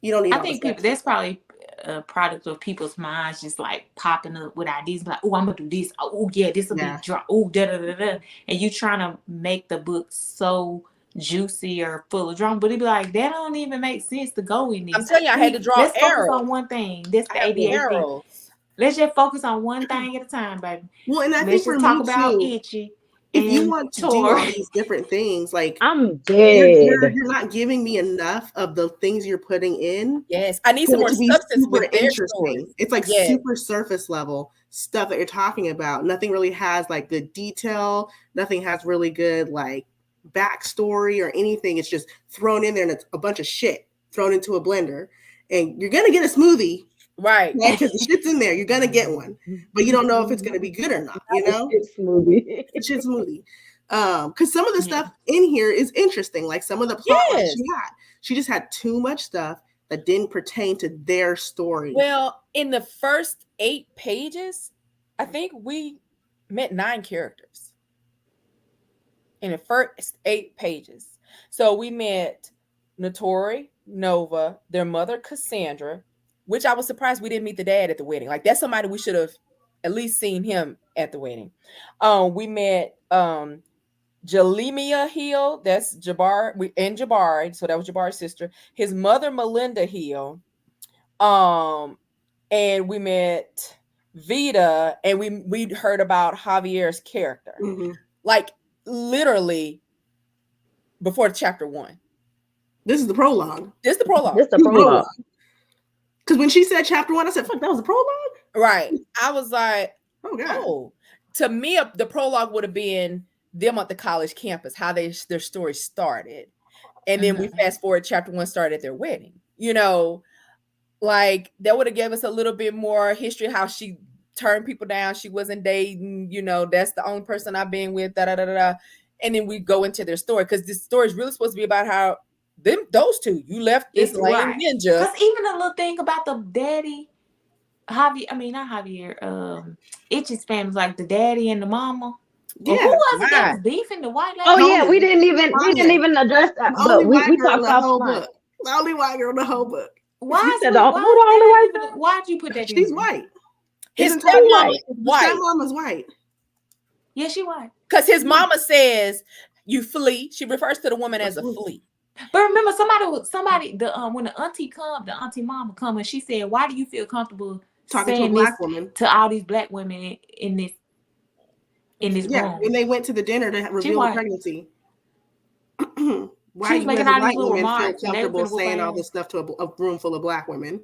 need I all think this people that's probably a product of people's minds just like popping up with ideas like, oh, I'm gonna do this. Oh yeah, this will be drop. Oh, da da da da. And you trying to make the book so juicy or full of drama, but it'd be like that don't even make sense to go in this. I'm telling you, I had to draw Let's arrows. focus on one thing. That's the ADHD. Arrows. Let's just focus on one thing at a time, baby. Well, and I think Let's for just talk me about too, Itchy. if you want to do Tori. all these different things, like I'm dead. you're not giving me enough of the things you're putting in. Yes, I need for some it more to be substance super with their interesting. stories. It's like Yes. super surface level stuff that you're talking about. Nothing really has like good detail. Nothing has really good like backstory or anything. It's just thrown in there and it's a bunch of shit thrown into a blender. And you're gonna get a smoothie. Right. Because the shit's in there. You're gonna get one. But you don't know if it's gonna be good or not, you know? It's smoothie. It's shit smoothie. Because some of the stuff in here is interesting. Like some of the plot lines she had. She just had too much stuff that didn't pertain to their story. Well, in the first 8 pages, I think we met 9 characters. In the first 8 pages. So we met Notori, Nova, their mother, Cassandra, which I was surprised we didn't meet the dad at the wedding. Like that's somebody we should have at least seen him at the wedding. We met Jalimia Hill, that's Jabari, so that was Jabari's sister. His mother, Melinda Hill. And we met Vita, and we heard about Javier's character. Mm-hmm. Like literally before chapter 1. This is the prologue. This is the prologue. This is the prologue. Because when she said chapter 1, I said, fuck, that was the prologue? Right. I was like, oh, God. Oh. To me, the prologue would have been them at the college campus, how their story started. And then we fast forward, chapter 1 started at their wedding. You know, like that would have given us a little bit more history, how she turned people down. She wasn't dating, you know, that's the only person I've been with, da da da da. And then we go into their story, because this story is really supposed to be about how those two, you left this lame ninja. Because even a little thing about the daddy, not Javier, Itchy's family, like the daddy and the mama. Yeah, who was it that was beefing, the white lady? Oh yeah, we didn't even address that. But we talked offline. The only white girl in the whole book. Why'd you put that? She's white. His stepmama is white. Stepmama's white. Yeah, she white. Because his mama says you flee. She refers to the woman as a flea. But remember, when the auntie mama come, and she said, "Why do you feel comfortable talking to a black woman, to all these black women in this room?" When they went to the dinner to reveal the pregnancy. Why She do was you making as a all these white little woman feel remarks, and they comfortable finna whoop saying all her ass. this stuff to a room full of black women?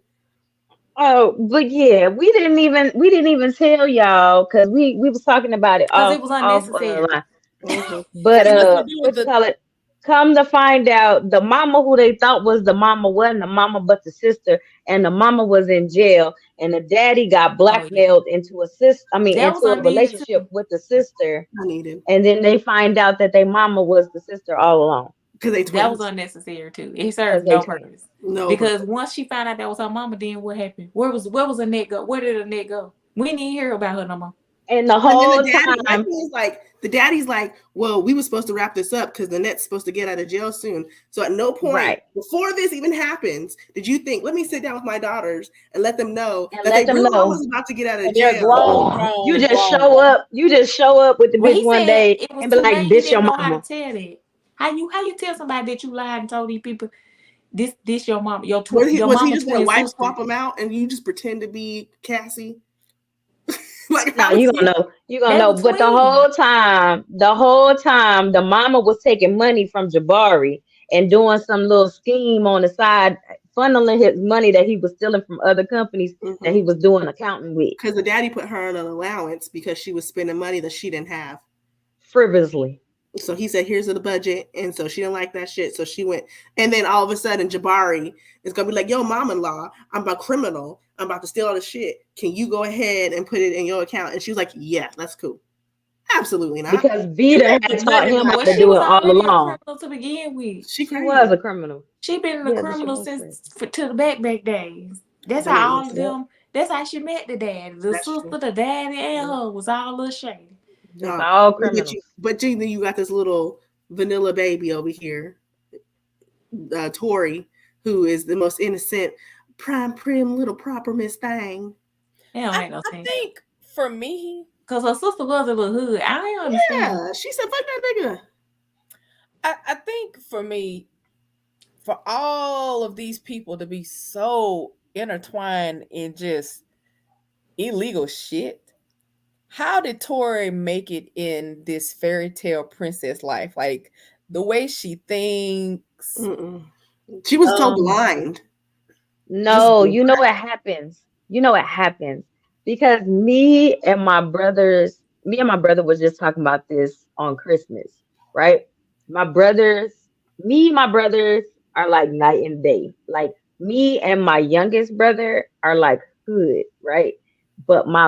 Oh, but yeah, we didn't even tell y'all because we was talking about it Because it off was off unnecessary. line. Hmm. But Has nothing to do with what you the call it? Come to find out, the mama who they thought was the mama wasn't the mama but the sister, and the mama was in jail, and the daddy got Oh yeah, blackmailed into a that was into a unneeded relationship too. with the sister, I needed and then they find out that their mama was the sister all along because they That was twins. unnecessary too. It because served they no twins. purpose. No, Because purpose. once she found out that was her mama, then what happened? Where was the net go? Where did the net go? We didn't even hear about her no more. And the And then the whole daddy, my time, thing is like, the daddy's like, well, we were supposed to wrap this up because Nanette's supposed to get out of jail soon. So at no point right, before this even happens did you think, let me sit down with my daughters and let them know and that they let them real know. mama's about to get out of and they're jail. You just show up with the Well, bitch he one said day it was and be too like, late. He this your didn't know how to mama. tell that. How you tell somebody that you lied and told these people this your mom, your Was he mama just gonna twin wife sister? swap them out and you just pretend to be Cassie? Like No, how is you he? gonna know. You gonna They know. were But twins. the whole time, the mama was taking money from Jabari and doing some little scheme on the side, funneling his money that he was stealing from other companies that he was doing accounting with Because the daddy put her on an allowance because she was spending money that she didn't have. frivolously. So he said, here's the budget. And so she didn't like that shit. So she went. And then all of a sudden, Jabari is going to be like, yo, mom-in-law, I'm a criminal. I'm about to steal all the shit. Can you go ahead and put it in your account? And she was like, yeah, that's cool. Absolutely not. Because You Vita can't had put taught nothing in him my how Well, to she do was it all already a along. criminal to begin with. She She was crazy. a criminal. She been a Yeah, but she criminal was crazy. since to the back days. That's how all Vegas. of Yep. them. That's how she met the daddy, the That's sister, true. the daddy, and Yep. her was all a little shady. Just all criminals. But Gina, you got this little vanilla baby over here, Tori, who is the most innocent, prime, prim, little proper Miss Thing. It don't I, make no I sense. think for me, Cause her sister was a little hood. I ain't understand. Yeah, she said, fuck that nigga. I think for me, for all of these people to be so intertwined in just illegal shit, how did Tori make it in this fairy tale princess life? Like the way she thinks. Mm-mm. She was so Um, blind. Just No, you know what happens. You know what happens because me and my brother was just talking about this on Christmas, right? My brothers, me and my brothers are like night and day. Like me and my youngest brother are like hood, right? But my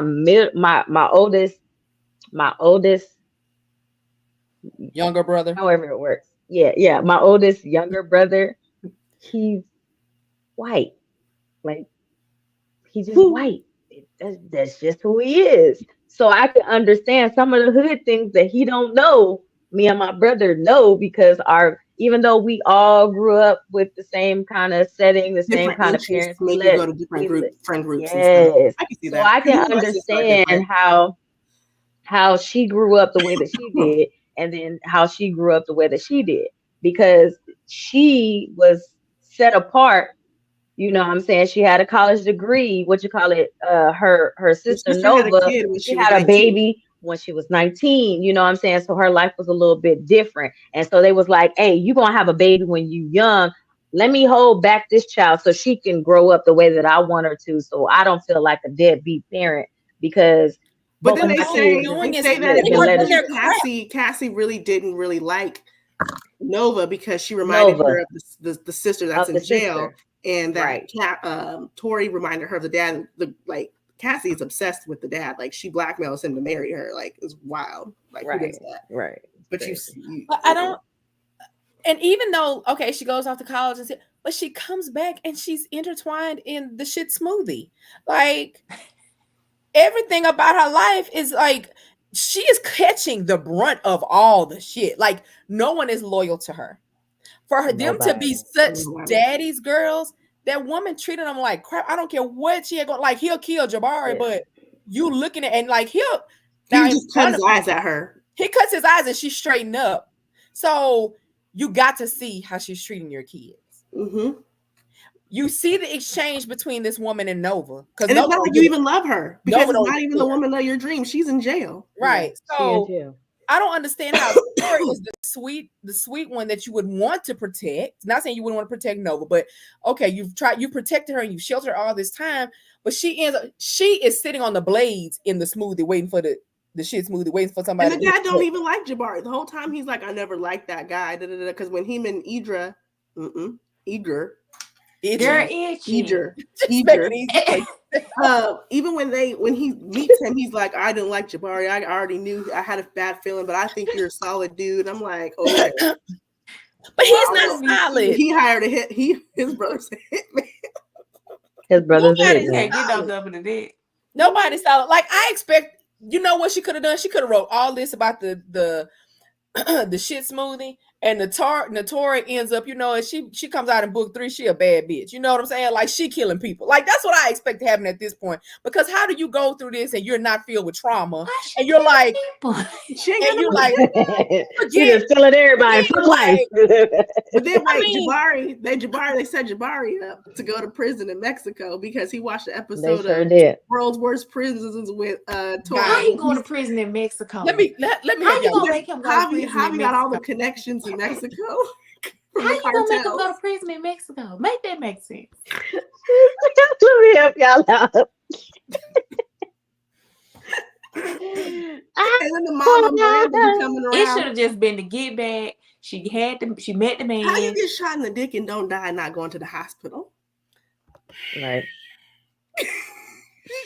oldest, younger brother. however it works, yeah, my oldest younger brother, he's white, like. He's just who? white. That's just who he is. So I can understand some of the hood things that he don't know. Me and my brother know because our even though we all grew up with the same kind of setting, the same Different kind of interests parents, make you go to different we let friend groups and stuff. yes. I can see So that. I Because can me and my sister are understand different. how she grew up the way that she did, and then how she grew up the way that she did because she was set apart, you know what I'm saying? She had a college degree. What you call it? Her Your sister sister had a Nova, kid when she she was had a 19. baby when she was 19. You know what I'm saying? So her life was a little bit different. And so they was like, hey, you gonna have a baby when you young. Let me hold back this child so she can grow up the way that I want her to. So I don't feel like a deadbeat parent because But both then of But my all they're kids doing is they say that have it been was putting because their letters crap. Cassie really didn't really like Nova because she reminded her Nova of the sister that's of the in jail, sister. and that Right. Tori reminded her of the dad. Like Cassie is obsessed with the dad. Like she blackmails him to marry her. Like it's wild. Like who does Right. that? Right. But Crazy. But I don't. And even though, okay, she goes off to college and but she comes back and she's intertwined in the shit smoothie. Like everything about her life is like she is catching the brunt of all the shit. Like no one is loyal to her. For her, them to be Nobody. such Nobody. daddy's girls, that woman treated them like crap. I don't care what she had going. Like he'll kill Jabari, Yeah. but you looking at and like he'll He now would in just cut front his of eyes at her. he cuts his eyes and she straightened up. So you got to see how she's treating your kids. Mm-hmm. You see the exchange between this woman and Nova because And it's Nova not don't like you give even love her because Nova it's don't not even even the care. woman of your dreams. She's in jail. Yeah. Right. She in So jail. I don't understand how Tori is the sweet one that you would want to protect. Not saying you wouldn't want to protect Nova, but okay, you protected her and you sheltered her all this time, but she is sitting on the blades in the smoothie waiting for the shit smoothie, waiting for somebody. And the guy don't even like Jabari. The whole time he's like, I never liked that guy. Because when him and Idra, Eager, even when he meets him, he's like, I didn't like Jabari. I already knew. I had a bad feeling, but I think you're a solid dude. I'm like, okay. But he's not solid. He hired a hit. His brother's a hitman. His brother's a Can't hitman. get no double the dick. Nobody's solid. Like I expect, you know what she could have done? She could have wrote all this about the the shit smoothie, and Notori ends up, you know, and she comes out in book 3, she a bad bitch. You know what I'm saying? Like she killing people. Like that's what I expect to happen at this point. Because how do you go through this and you're not filled with trauma? And you're like, She just killing everybody for life. But then they set Jabari up to go to prison in Mexico because he watched the episode of World's Worst Prisons with Tori. How he going to prison in Mexico? Let me how you gonna make him go to prison Javi got all the connections in Mexico. How you gonna make him go to prison in Mexico? Make that make sense. Let me help y'all out. And then the mama coming around. It should have just been to get back. She met the man. How you get shot in the dick and don't die not going to the hospital? Right.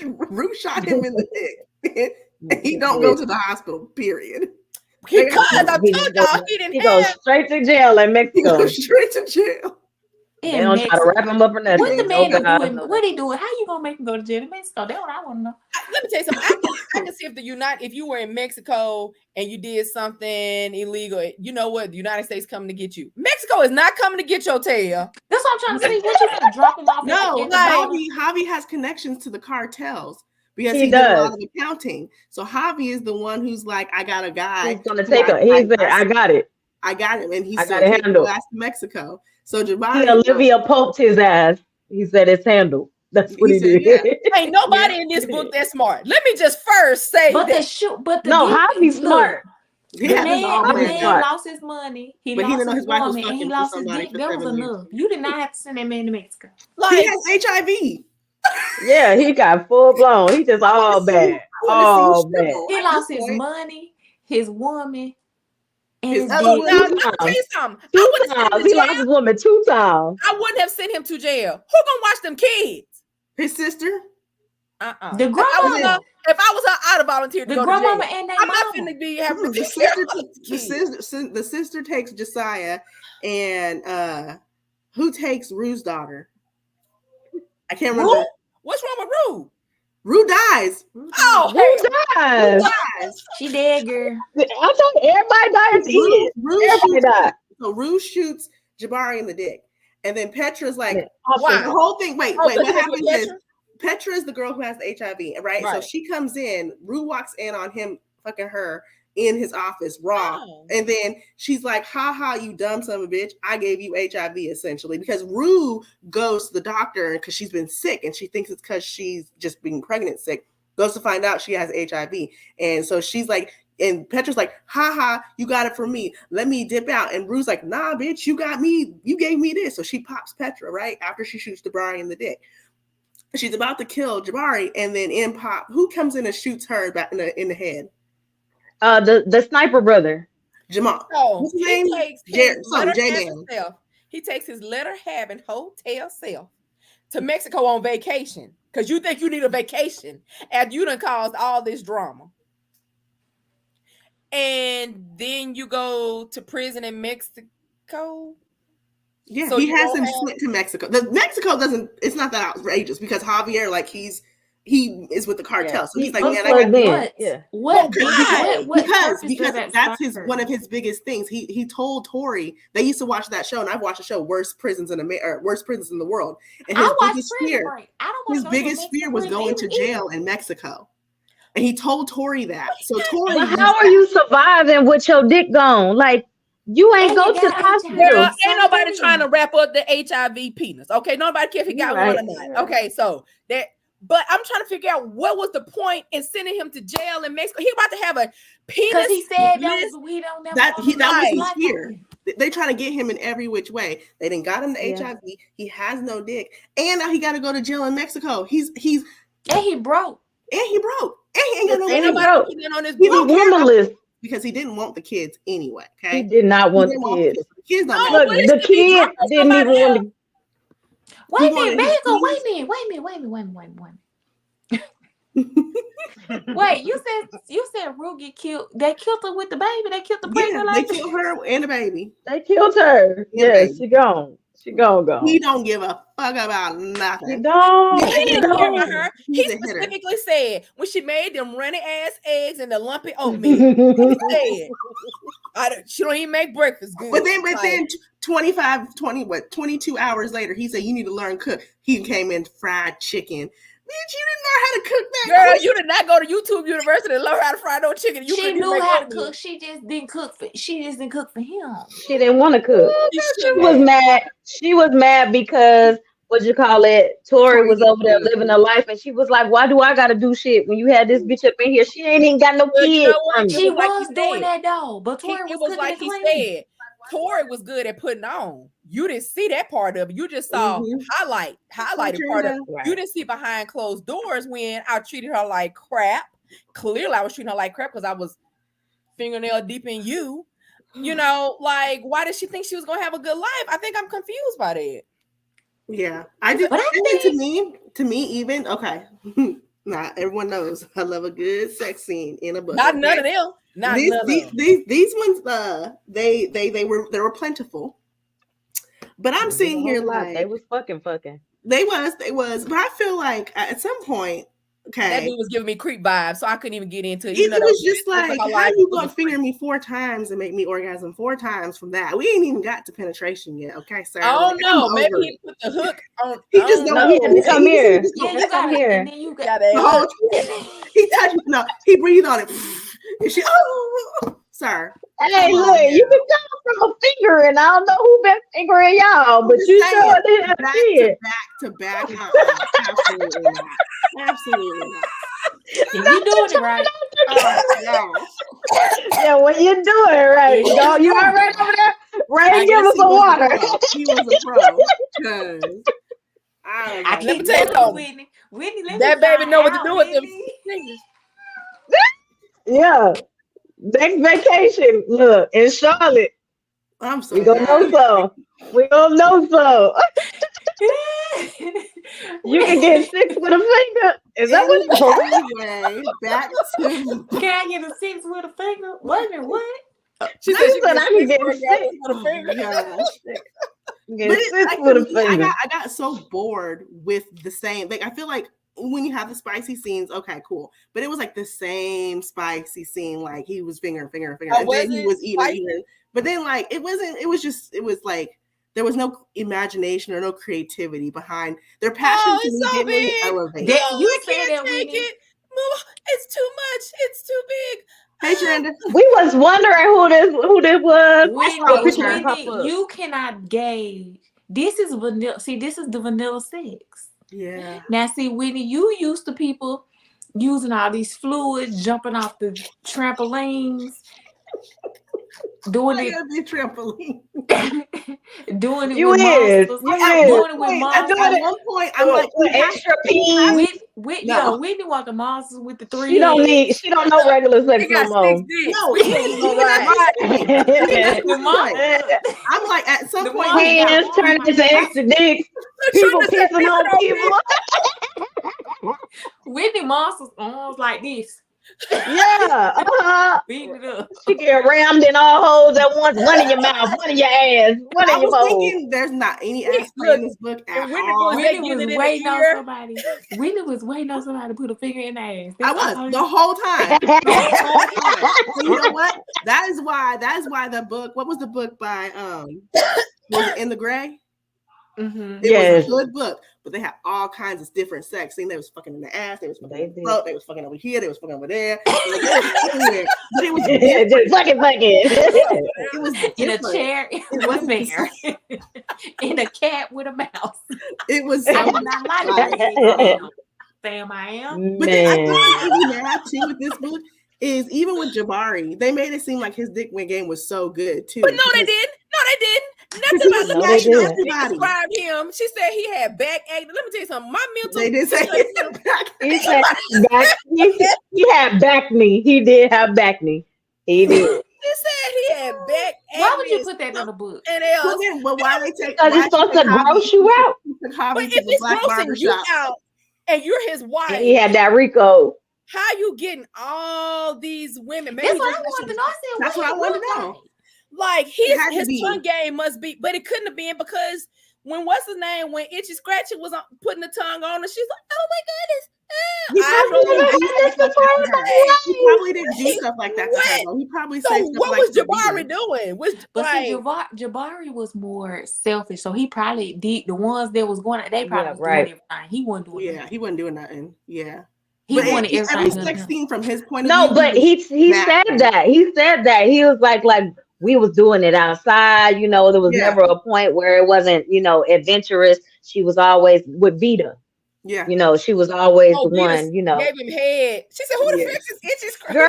Ruth shot him in the dick. And he don't go to the hospital, period. Because I told y'all he goes straight to jail in Mexico. He goes straight to jail. They don't try to wrap him up or nothing. What the man doing? What he doing? How you gonna make him go to jail in Mexico? That's what I want to know. Let me tell you something. I can see if you were in Mexico and you did something illegal, you know what? The United States coming to get you. Mexico is not coming to get your tail. That's what I'm trying to see. What you gonna drop him off? No, Javi has connections to the cartels. Because he does a lot of accounting. So Javi is the one who's like, I got a guy. He's gonna take it. He's there. I got it. I got him. And he's I got it handled. To Mexico. So Jabari, Olivia poked his ass. He said it's handled. That's what he did. Yeah. Ain't nobody in this book that smart. Let me just first say Javi's smart. The man lost his money. He lost his woman, and he lost his dick. That was enough. You did not have to send that man to Mexico. He has HIV. Yeah, he got full blown. He just all bad. All bad. He lost his money, his woman, and his dick. Two times. He lost his woman 2 times. I wouldn't have sent him to jail. Who gonna watch them kids? His sister? The grandmama. If I was her, I'd have volunteered to go to jail. Grandmama and their I'm mama. not finna be having the sister takes Josiah, and who takes Rue's daughter? I can't remember. What's wrong with Rue? Rue dies. Rue dies. She dead, girl. I thought everybody died at the end. So Rue shoots Jabari in the dick. And then Petra's like, wow. The whole thing. Wait, what happens is Petra is the girl who has the HIV, right? So she comes in, Rue walks in on him fucking her in his office raw. And then she's like, ha, you dumb son of a bitch. I gave you HIV essentially, because Rue goes to the doctor because she's been sick and she thinks it's because she's just being pregnant sick, goes to find out she has HIV. And so she's like, and Petra's like, ha, you got it from me. Let me dip out. And Rue's like, nah, bitch, you got me. You gave me this. So she pops Petra, right? After she shoots Jabari in the dick. She's about to kill Jabari. And then in pop, who comes in and shoots her back in the head? The sniper brother. Jamal. What's his name? He takes his letter having hotel self to Mexico on vacation. Because you think you need a vacation after you done caused all this drama. And then you go to prison in Mexico. Yeah, so he has him sent to Mexico. Mexico doesn't, it's not that outrageous because Javier, like he is with the cartel. Yeah. So he's like, man, I got what? Because that's one of his biggest things. He told Tori, they used to watch that show, and I've watched the show Worst Prisons in the World. And his biggest fear was going to jail in Mexico. And he told Tori that. So Tori, how are you surviving with your dick gone? Like, you ain't go to the hospital. Girl, ain't nobody trying to wrap up the HIV penis. Okay, nobody care if he got one or not. Okay, so that But I'm trying to figure out what was the point in sending him to jail in Mexico. He about to have a penis. Because he said that list. was we don't never That was his life fear. on him. They trying to get him in every which way. They didn't got him the Yeah. HIV. He has no dick, and now he got to go to jail in Mexico. He's And he broke. and he broke, and he ain't got no Ain't money nobody looking on his He book. don't care about- Womanless. because he didn't want the kids anyway. He Okay, did not want He the didn't want kids. The kids don't Oh, matter. Look, but it the should be kid dropped on didn't even somebody want else. to. Wait a wanted minute, his Bagel, wait kids. a minute. Wait, you said Rue get killed. They killed her with the baby. They killed the Yeah, pregnant they lady. killed her and the baby. They killed her. Yeah, Yes, baby. she gone. She gone. He don't give a fuck about She nothing. don't. He He ain't didn't no- care about her. He's He a hitter. specifically said when she made them runny ass eggs and the lumpy oatmeal. He said, she don't even make breakfast good. But then Like, 22 hours later, he said, you need to learn cook. He came in fried chicken. Bitch, you didn't know how to cook that. girl, quick. you did not go to YouTube University and learn how to fry no chicken. You She couldn't even knew make how to oatmeal. cook. She just didn't cook for. She just didn't cook for him. She didn't want to cook. You She should was have. mad. She was mad because Tori Tori was didn't over there do it. living her life, and she was like, "Why do I gotta do shit when you had this bitch up in here? She ain't even got no But you kids know what? from It me." She was like was he doing said. that though, but Tori It was was cooking like and he cleaning. said. Tori was good at putting on. You didn't see that part of it. You just saw Mhm. highlighted part of it. Right. You didn't see behind closed doors when I treated her like crap. Clearly, I was treating her like crap because I was fingernail deep in you. You know, like, why did she think she was gonna have a good life? I think I'm confused by that. Yeah, I did. But I And then think to me, even okay. Not everyone knows I love a good sex scene in a book. Not okay? none of them. Not These, none of these, them. these ones, they were plentiful. But I'm sitting here like they was fucking. they was. But I feel like at some point, That okay, dude was giving me creep vibes, so I couldn't even get into it. it Even though that was was the just best sex like, of my how life, you it was gonna a creep. finger me 4 times and make me orgasm 4 times from that? We ain't even got to penetration yet, okay, sir? I don't Like, I'm know. Maybe over he it. put the hook on. He I just don't don't. No, he had to know. come He here. just yeah, don't- you got it, here. and then you got. Gotta the ask. whole he touched no, he breathed on it. And she, sir. Hey, Come on look, you now. can go from a finger, and I don't know who been fingering y'all, I'm but just you saying, sure did have back shit. to back. Absolutely not. Absolutely not. And you doing it right. No. Yeah, when you do it right, Yeah, go. You you all right over there? Right, I give guess us he some was water. a pro. He was a pro. 'Cause I don't know. I Let me keep tell you telling something. Whitney, let That me baby find know what to out, do with them Whitney. fingers. Yeah, next vacation, look in Charlotte, I'm so we gonna know glad. so. We gonna know so. You can get 6 with a finger. Is that what it's called? Anyway, back to Can I get a 6 with a finger? Wait a minute, what? She Now said you she said can I can get get 6 6. with a finger. gosh. Get But 6 like, with a for me, finger. I got so bored with the same. Like I feel like when you have the spicy scenes, okay, cool. But it was like the same spicy scene. Like he was finger, Oh, and was then he it was eating, spicy? eating. But then like it wasn't. It was just. It was like there was no imagination or no creativity behind their passion. Oh, To it's me so didn't really big. elevate. That Oh, you I said can't that, take Whitney. it. It's too much. It's too big. Hey, Trenda. We was wondering who this was. I saw a Whitney, picture pop Whitney, up. you cannot gauge. This is vanilla. See, this is the vanilla sex. Yeah. Now, see, Whitney, you used to people using all these fluids, jumping off the trampolines, doing I it, gotta be trampoline. doing it You with is. monsters, You At is. one doing it with point, monsters. at one point, I'm like, With you have extra peas. Whitney want the monsters with the 3 She don't heads. need. She don't know regular sex They no got 6 more. dicks. No, We can't even go right. at The some point, monsters. I'm like, at some The point, monsters got Hands turn arms into like that. extra dicks. Look, People Trina said pissing on people. Whitney monsters arms like this. Yeah. Beating it up. She get rammed in all holes at once. One in your mouth, one in your ass, one I in your was hole. thinking there's not any ass play Look, in this book and at Whitney all. was- Whitney getting was it in waiting the on ear. somebody. Whitney was waiting on somebody to put a finger in the ass. I That's was all the you- whole time. The whole time. So you know what? That is why the book. What was the book by? Was it In the Gray? Mhm. It Yes. was a good book, but they had all kinds of different sex. They was fucking in the ass. They was fucking They in the did. throat. They was fucking over here. They was fucking over there. Like, they was everywhere. But it was different. Just fucking. It was In a different. chair with a wasn't the bear. In a cat with a mouse. It was I so would not like like, that. Sam, I am. But then I think what Man. made me mad too with this book is even with Jabari, they made it seem like his dick game was so good too. But no, they didn't. No, they didn't. Because Nothing he was about No, they smashing didn't. She everybody. described him. She said he had back acne. Let me tell you something. My mental. They did say He said back. He had back knee. He did have back knee. He did. She said he had back acne. Why would you put that in the book? And else. But why they take? Because Why it's supposed to take Javi- gross you out. took But Javi if to the it's black grossing you barbershop? out and you're his wife, And he had that Rico. how you getting all these women? Maybe That's what I just- wanted to know. I said, That's what what I it wanted look to know. like? Like It had to his be. tongue game must be, but it couldn't have been because when what's his name when Itchy Scratchy was putting the tongue on her, she's like, oh my goodness. He I probably don't didn't know. do stuff like that to her. He probably didn't do What? stuff like that to her. Though. He probably So said stuff what like was that to Jabari Vita. doing? Was But like, see, Jabari was more selfish, so he probably did the ones that was going. They probably Yeah, was right. doing everything. He wasn't doing. Yeah, nothing. he wasn't doing nothing. Yeah. He But wanted every everything. sex done. scene from his point of No, view. but he said that. He said that. He was like we was doing it outside. You know, there was Yeah. never a point where it wasn't, adventurous. She was always with Vita. Yeah. You know, she was always the Vita one, gave him head. She said, who the Yeah. fuck is Itchy Scratchy? You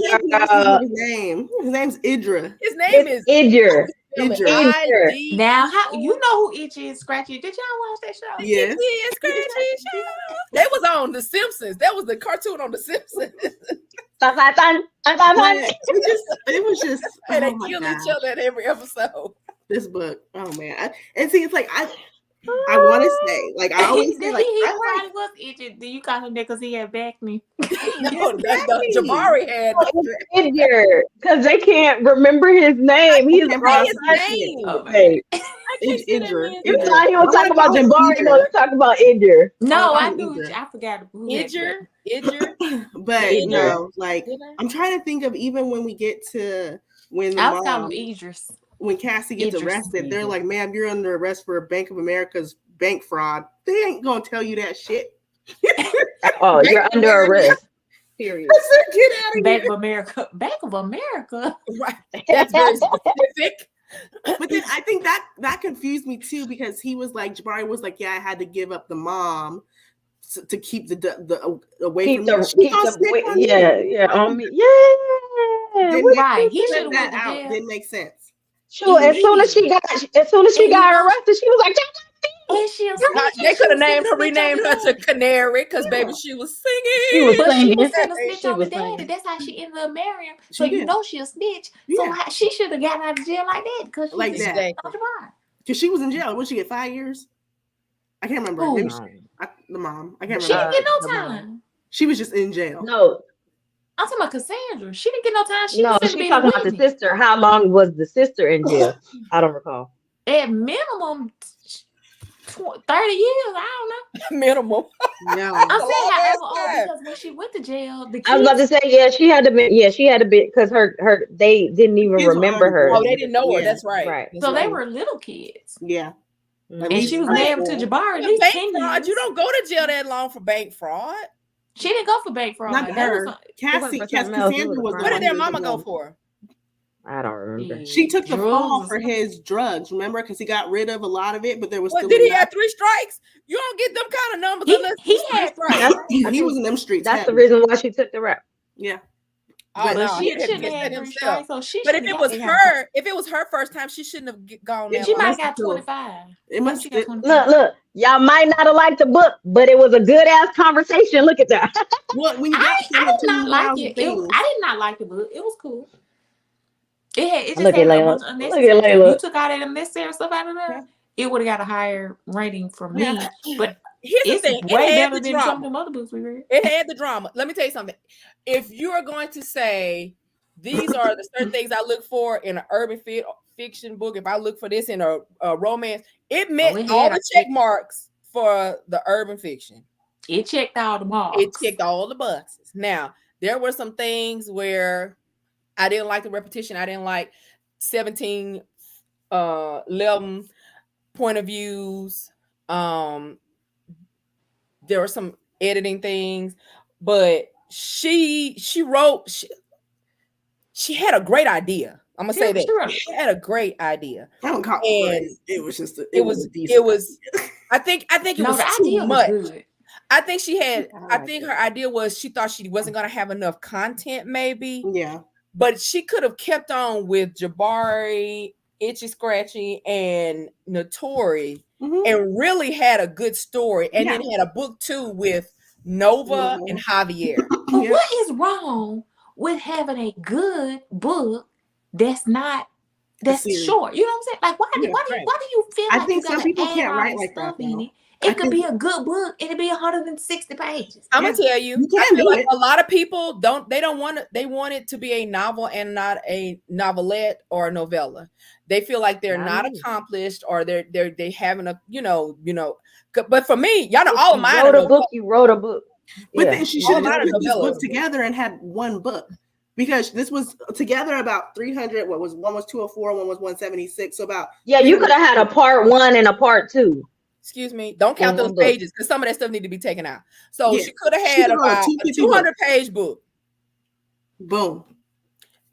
can't pronounce Girl, his name. His name's Idra. His name is Idra. Idra. ID. Now, how you know who Itchy and Scratchy? Did y'all watch that show? Yes. Itchy and Scratchy show. They was on The Simpsons. That was the cartoon on The Simpsons. But it was just And oh they my killed God. each other in every episode. This book. Oh man. And see, it's like I want to say, like I always say, like he I like probably was Itchy. Do you call him that because he had back knee? No, Exactly. Jabari had Idra, because they can't remember his name. He's can't all his pronounce name. Oh, Hey, I can't say that Idra. man's every name. time you I talk wanna about call him Jabari, Idra. you talk about Idra. No, Oh, I knew. Idra. I forgot who that Idger. But Idra. no, like Did I? I'm trying to think of even when we get to when the I was calling mom, him Idris. when Cassie gets Idris. arrested, they're like, "Ma'am, you're under arrest for Bank of America's bank fraud." They ain't gonna tell you that shit. Oh, Bank you're of under America. arrest. Period. I said, "Get out of Bank here!" of America. Bank of America. Right. That's very specific. But then I think that confused me too because he was like, Jabari was like, "Yeah, I had to give up the mom to keep the away keep from the me." She keep gonna stick on yeah, you. yeah, on me. Yeah. Didn't What make- Right. He set should have went that to out. jail. Didn't make sense. Sure. As soon as she got And arrested, she was like, And she'll They could have named her, renamed her to Canary because baby, she was singing. She was But she singing. was finna snitch She on the was daddy. singing. That's how she ended up marrying him. So She you did. know she'll snitch. Yeah. So she should have gotten out of jail like that because she Like was that. Exactly. Because she was in jail. What she get 5 years? I can't remember. Who? Maybe the mom. I can't She remember. didn't get the no mom. time. She was just in jail. No, I'm talking about Cassandra. She didn't get no time. She no, was finna she's be talking with about the Whitney. sister. How long was the sister in jail? I don't recall. At minimum 30 years. I don't know. Minimum. No. I'm a saying long however ass old time. because when she went to jail, the kids, I was about to say, yeah, she had to be because her they didn't even Kids were remember already her. grown. Oh, they didn't know her. Yeah. That's right. Right. That's so they right. were little kids. Yeah. Mhm. At And least she was three or married four. to Jabari at Yeah, least bank 10 fraud. years. You don't go to jail that long for bank fraud. She didn't go for bank fraud. Not That her. was Cassie, for something else. It Cassandra was a was the crime. What one did their who was mama go involved. for? I don't remember. She took the fall Drugs for or his drugs, remember? Because he got rid of a lot of it, but there was What still did he enough. have 3 strikes? You don't get them kind of numbers He- unless he it's 3 had strikes. That's, He I was think in them streets. that's the heavy. reason why she took the rap. Yeah. Oh, But no, But he she had to shouldn't get have that had 3 himself. strikes. So she But if shouldn't it have was got that her, if it was her first time, she shouldn't have gone Yeah, that She long. might have got Cool. 25. It must She got it, 25. Look, y'all might not have liked the book, but it was a good ass conversation. Look at that. well, when you got I did not 17,000 like it. things. I did not like the book. It was cool. It just Look had at a Layla. bunch of Look unnecessary at stuff. Layla. You took all that unnecessary stuff out of there, Yeah. it would have got a higher rating from me. Yeah. But Here's the it's thing. way It had better the than some of drama. them other books we read. It had the drama. Let me tell you something. If you are going to say these are the certain things I look for in an urban fiction book, if I look for this in a romance, it met it all had the a- check marks for the urban fiction. It checked all the marks. It ticked all the boxes. Now, there were some things where I didn't like the repetition. I didn't like 17 11 point of views. There were some editing things, but she had a great idea. I'm gonna say that she had a great idea. I don't call And it. It was just. It was. a decent It was. I think it No, was the too idea much. was good. I think she had. I like think it. her idea was she thought she wasn't going to have enough content, maybe. Yeah. But she could have kept on with Jabari, Itchy Scratchy, and Notori, and really had a good story, and then had a book 2 with Nova and Javier. But what is wrong with having a good book that's short? You know what I'm saying? Like, why do you feel I like think you some gotta people add can't all write this like stuff that, in though. it? It could be a good book and it'd be 160 pages. I'm gonna tell you, You I can feel do like it. a lot of people don't want it. They want it to be a novel and not a novelette or a novella. They feel like they're not accomplished, or they having a But for me, y'all know If all of you mine are wrote a novellas. book, you wrote a book. But Yeah. then she All should have of just mine are put this book novellas. together and had one book, because this was together about 300. What was one was 204, one was 176. So about You could have had a part 1 and a part 2. Excuse me, don't count In those one book. pages because some of that stuff need to be taken out. So Yeah. she could have She had could wrote a about a 250 book. 200-page book, Boom.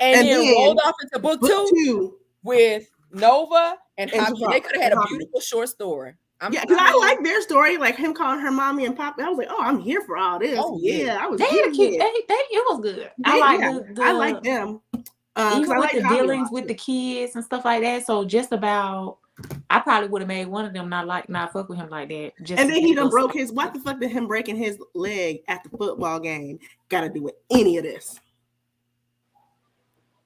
and then then rolled off into book two with Nova and And Javi. They could have had a beautiful short story. Yeah, because I like their story, like him calling her mommy and papa. I was like, oh, I'm here for all this. Oh, yeah. I was. They had a cute. it. It was good. I like I like them. Even I with like the Javi a dealings lot, with too. the kids and stuff like that. So just about, I probably would have made one of them not fuck with him like that. Just And then he done broke his. What the fuck did him breaking his leg at the football game got to do with any of this?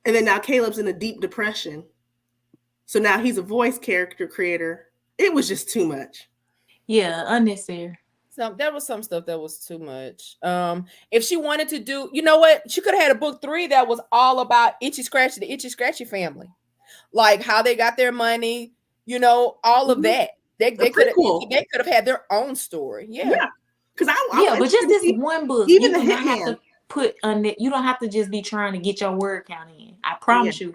And then now Caleb's in a deep depression. So now he's a voice character creator. It was just too much. Yeah, unnecessary. There was some stuff that was too much. If she wanted to do, you know what, she could have had a book 3 that was all about the Itchy Scratchy family, like how they got their money, all of that. They could have had their own story. Yeah. Because but just this one book, even you the do not Hitman. have to put on it. You don't have to just be trying to get your word count in. I promise you.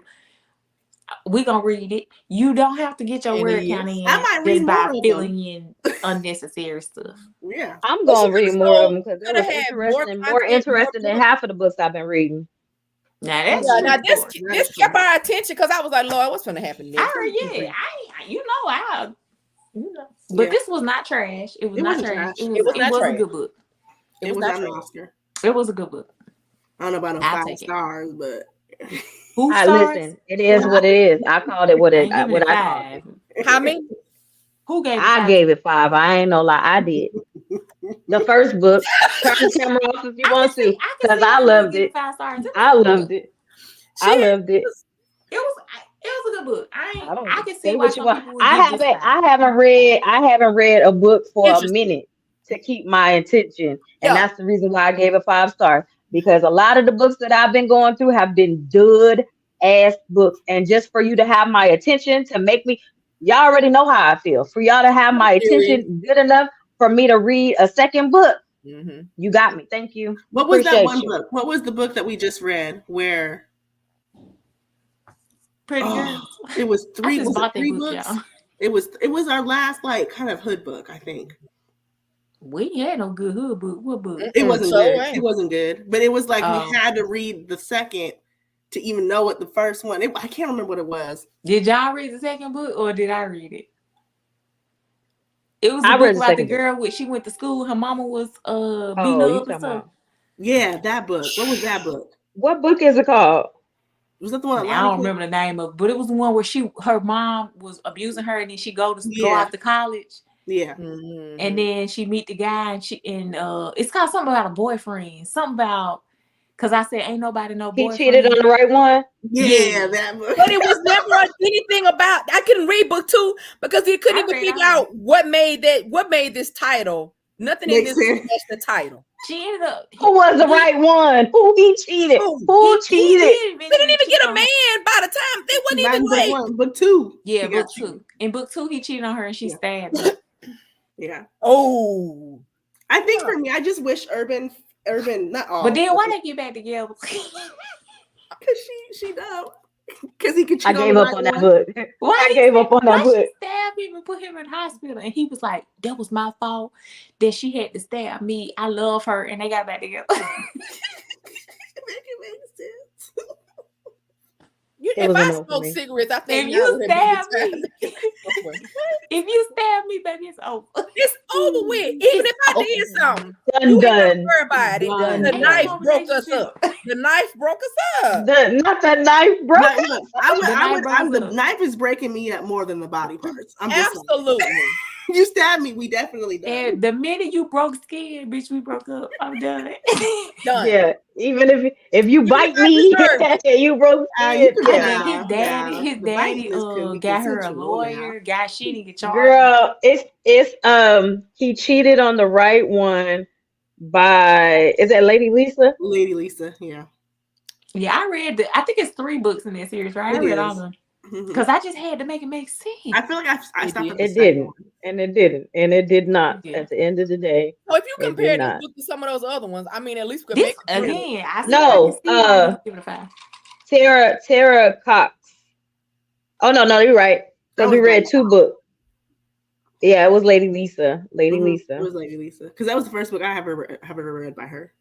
We're gonna read it. You don't have to get your word count in. I might read by more filling in unnecessary stuff. Yeah, I'm gonna read more of them because it was interesting, more interesting than half of the books I've been reading. Now that's this kept our attention because I was like, Lord, what's gonna happen next? But this was not trash. It was not trash. It was a good book. It was not an Oscar. It was a good book. I don't know about no 5 stars, but listen, it is what it is. I called it what I called it. How many? Who gave it? I gave it 5. I ain't no lie, I did. The first book. Turn the camera off if you want to, because I loved it. 5 stars. I loved it. I loved it. It was a good book. I can see what why you some people would give this 5. I haven't read a book for a minute to keep my attention, and that's the reason why I gave it 5 stars. Because a lot of the books that I've been going through have been good ass books, and just for you to have my attention to make me, y'all already know how I feel. For y'all to have my attention good enough for me to read a second book, you got me. Thank you. What was that one book? What was the book that we just read where? Pretty Girls. It was 3. Was it 3 book, books? Y'all. It was our last kind of hood book, I think. We had no good hood book. What book? It wasn't good. It wasn't good. But it was like we had to read the second to even know what the first one. I can't remember what it was. Did y'all read the second book or did I read it? It was a book about the girl she went to school. Her mama was beating her up and stuff. Yeah, that book. What was that book? What book is it called? Was that the one? I don't remember the name of it, but it was the one where her mom was abusing her and then she go off to college. Yeah. And then she meet the guy and it's called something about a boyfriend. Something about, because I said ain't nobody no boyfriend. He cheated on the right one? Yeah, that book. But it was never anything about, I couldn't read book 2 because he couldn't even figure out what made this title. Nothing in this matched the title. She ended up. Who was the right one? Who he cheated? Who cheated? They didn't even get a man by the time. They wasn't even book 2. Yeah, book 2. In book 2, he cheated on her and she stabbed him. Yeah. Oh. I think for me, I just wish Urban, not all. But then why they get back together? Because she dumb. Because he could cheat I gave up on that book. I gave up on that book. She stabbed him and put him in the hospital, and he was like, "That was my fault that she had to stab me. I love her," and they got back together. Make it make sense. It If was a I no for smoke me. cigarettes, I think If now you would be the stab time me, to get this one. if you stab me, baby, it's over. It's over with. Even It's if I over. did something, Done, you ain't gotta done, worry about it. Done, The Ain't no knife more done. broke us relationship. up. The knife broke us up. Not the knife, bro. No, look, The knife broke the us up. knife is breaking me up more than the body parts. I'm just saying. Absolutely. You stabbed me, we definitely done. And the minute you broke skin, bitch, we broke up. I'm done. Done. Yeah, even if you bite I me, deserve it. you broke You skin. can I Yeah, think nah, his the daddy biting is got her a consensual now. lawyer, got she didn't get charged. girl, it's he cheated on the right one by is that Lady Lisa? Lady Lisa, yeah. Yeah, I think it's 3 books in that series, right? I It read all is. of them. Mhm. Because I just had to make it make sense. I feel like I It stopped at did. the It second didn't, one. and it didn't, and it did not. It did. At the end of the day, So if you it did compare this not. book to some of those other ones, I mean, at least we could This make it through. again, I can No, see why you give it a 5. Tara Cox. Oh no, you're right. That Because was we read Lady 2 books. Yeah, it was Lady Lisa. Lady It Lisa. was Lady Lisa because that was the first book I have ever read by her.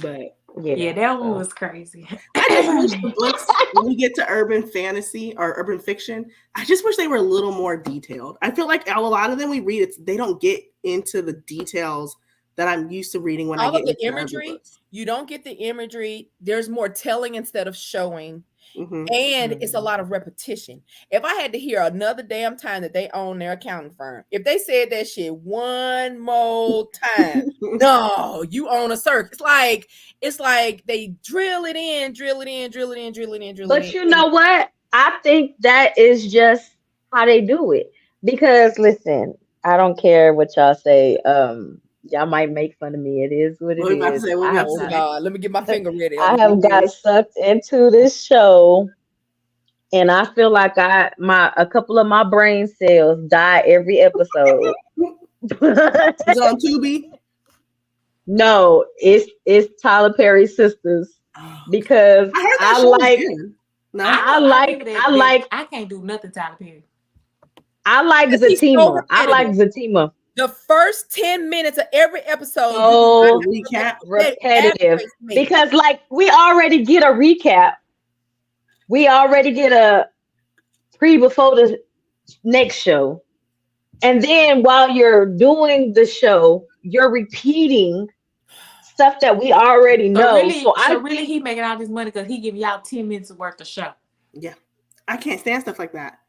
But Yeah, that one so. was crazy. I just wish the books, when we get to urban fantasy or urban fiction, I just wish they were a little more detailed. I feel like a lot of them we read, they don't get into the details that I'm used to reading when I All get of the into urban imagery, books. you don't get the imagery. There's more telling instead of showing. Mhm. And it's a lot of repetition. If I had to hear another damn time that they own their accounting firm, if they said that shit one more time, no, you own a circus. It's like they drill it in, drill it in, drill it in, drill it in, drill it But in. you know what? I think that is just how they do it. Because listen, I don't care what y'all say. Y'all might make fun of me. It is what it What we about to is. say? What we about to Oh say? God, let me get my finger ready. I have got sucked into this show, and I feel like a couple of my brain cells die every episode. Is it on Tubi? No, it's Tyler Perry's sisters Oh, because I heard that I show was like good. No, I can't do nothing Tyler Perry. I like He's so Zatima. I like repetitive. Zatima. The first 10 minutes of every episode, you do So not recap. they repetitive aggravates me. because like we already get a recap. We already get a before the next show. And then while you're doing the show, you're repeating stuff that we already know. So I really he making all this money because he give y'all 10 minutes worth of show. Yeah, I can't stand stuff like that.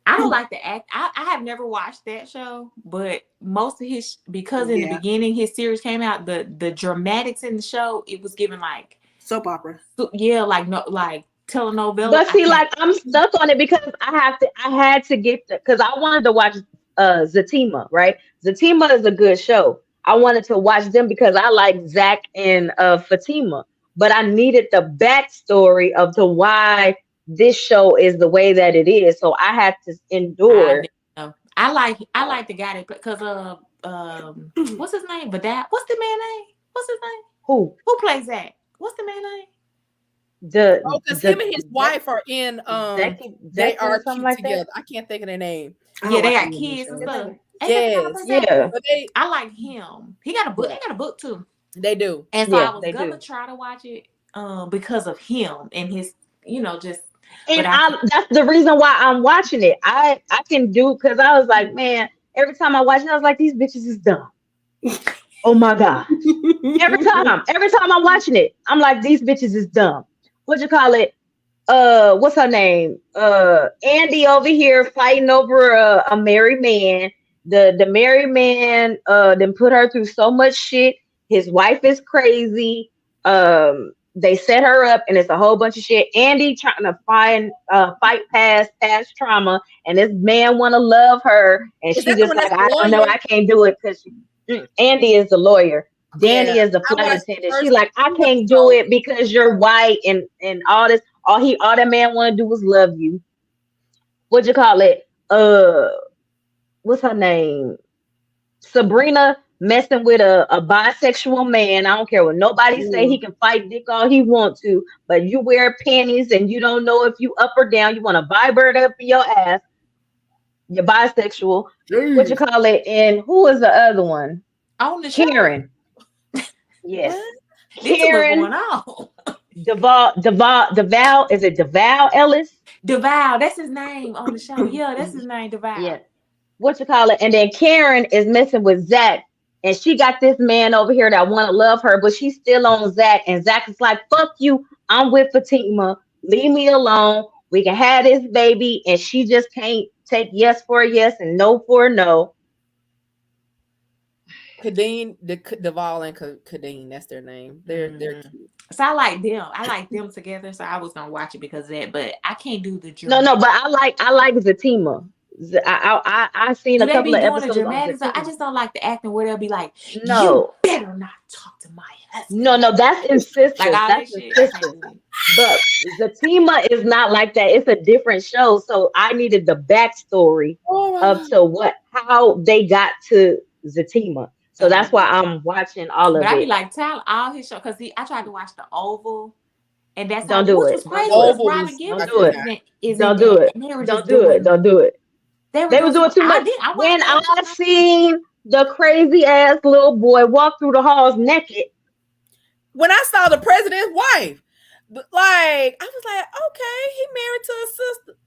I don't like the act. I have never watched that show, but most of his because in the beginning his series came out, the dramatics in the show, it was given like soap opera. Like telenovela. But see, like I'm stuck on it because I had to get because I wanted to watch Zatima, right? Zatima is a good show. I wanted to watch them because I like Zach and Fatima, but I needed the backstory of the why this show is the way that it is. So I had to endure. I like the guy that because what's his name? But that what's the man name? What's his name? Who plays that? What's the man name? Because him and his wife are in they are cute like together. That? I can't think of their name. Yeah, they got kids and stuff. Yes, yeah. But I like him. He got a book. They got a book too. They do. And so I was gonna try to watch it because of him and his, just. And that's the reason why I'm watching it. I can do because I was like, man, every time I watch it, I was like, these bitches is dumb. Oh my God. Every time I'm watching it, I'm like, these bitches is dumb. What you call it? What's her name? Andy over here fighting over a married man. The married man then put her through so much shit. His wife is crazy. They set her up and it's a whole bunch of shit. Andy trying to fight past trauma, and this man want to love her, and she just like, I don't know, I can't do it because Andy is the lawyer. Danny is the flight attendant. She's like, I can't do it because you're white and all this. All that man want to do is love you. What you call it? What's her name? Sabrina messing with a bisexual man. I don't care what nobody say. He can fight dick all he want to, but you wear panties and you don't know if you up or down. You want to vibrate up your ass. You're bisexual. Jeez. What you call it? And who is the other one? On the Karen. show. Yes. Karen. Going on. Deval, is it Deval Ellis? DeVal, that's his name on the show. Yeah, that's his name, DeVal. Yeah. What you call it? And then Karen is messing with Zach. And she got this man over here that want to love her, but she's still on Zach. And Zach is like, fuck you. I'm with Fatima. Leave me alone. We can have this baby. And she just can't take yes for a yes and no for a no. Kadeen, Deval and Kadeen, that's their name. They're cute. So I like them. I like them together. So I was gonna watch it because of that, but I can't do the No, dramatic. but I like Zatima. I seen Do a they couple be of doing the episodes on dramatics? I Zatima. just don't like the acting where they'll be like, No. you better not talk to my husband. No, that's in Sisters. Like all That's this in shit. I can't Sisters. do it. But Zatima is not like that. It's a different show. So I needed the backstory Oh my of God. how they got to Zatima. So that's why I'm watching all of But I be it. like, Tyler, all his show, because I tried to watch The Oval, and that's Don't how, do which it. was Don't crazy do it. because Oval Robin is- Givens Don't do it. is Don't in do that, it. and they were Don't just do doing, it. Don't do it. They They were doing too much. I When watched I seen the crazy ass little boy walk through the halls naked, When I saw the president's wife, like I was like, okay, he married to a sister.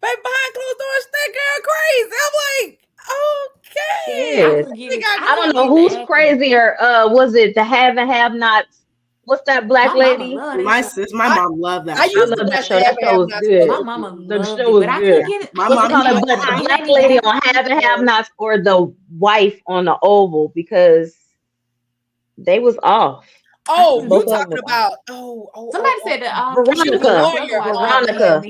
Baby, behind closed doors, that girl crazy. I'm like, okay. She I is. couldn't get think it. I don't couldn't know get the who's acting. crazier. Was it the have and have nots? What's that black My mama lady? loved that My show. sis, my mom loved that I show. used I to love that watch show. That show was good. My mama The loved show it, was but I good. couldn't get it. My What you mom call it? used But to the watch black it. lady on have and have nots or the wife on the Oval because they was off. Oh, you Both of them talking was about Somebody said that she was a Veronica. lawyer Veronica.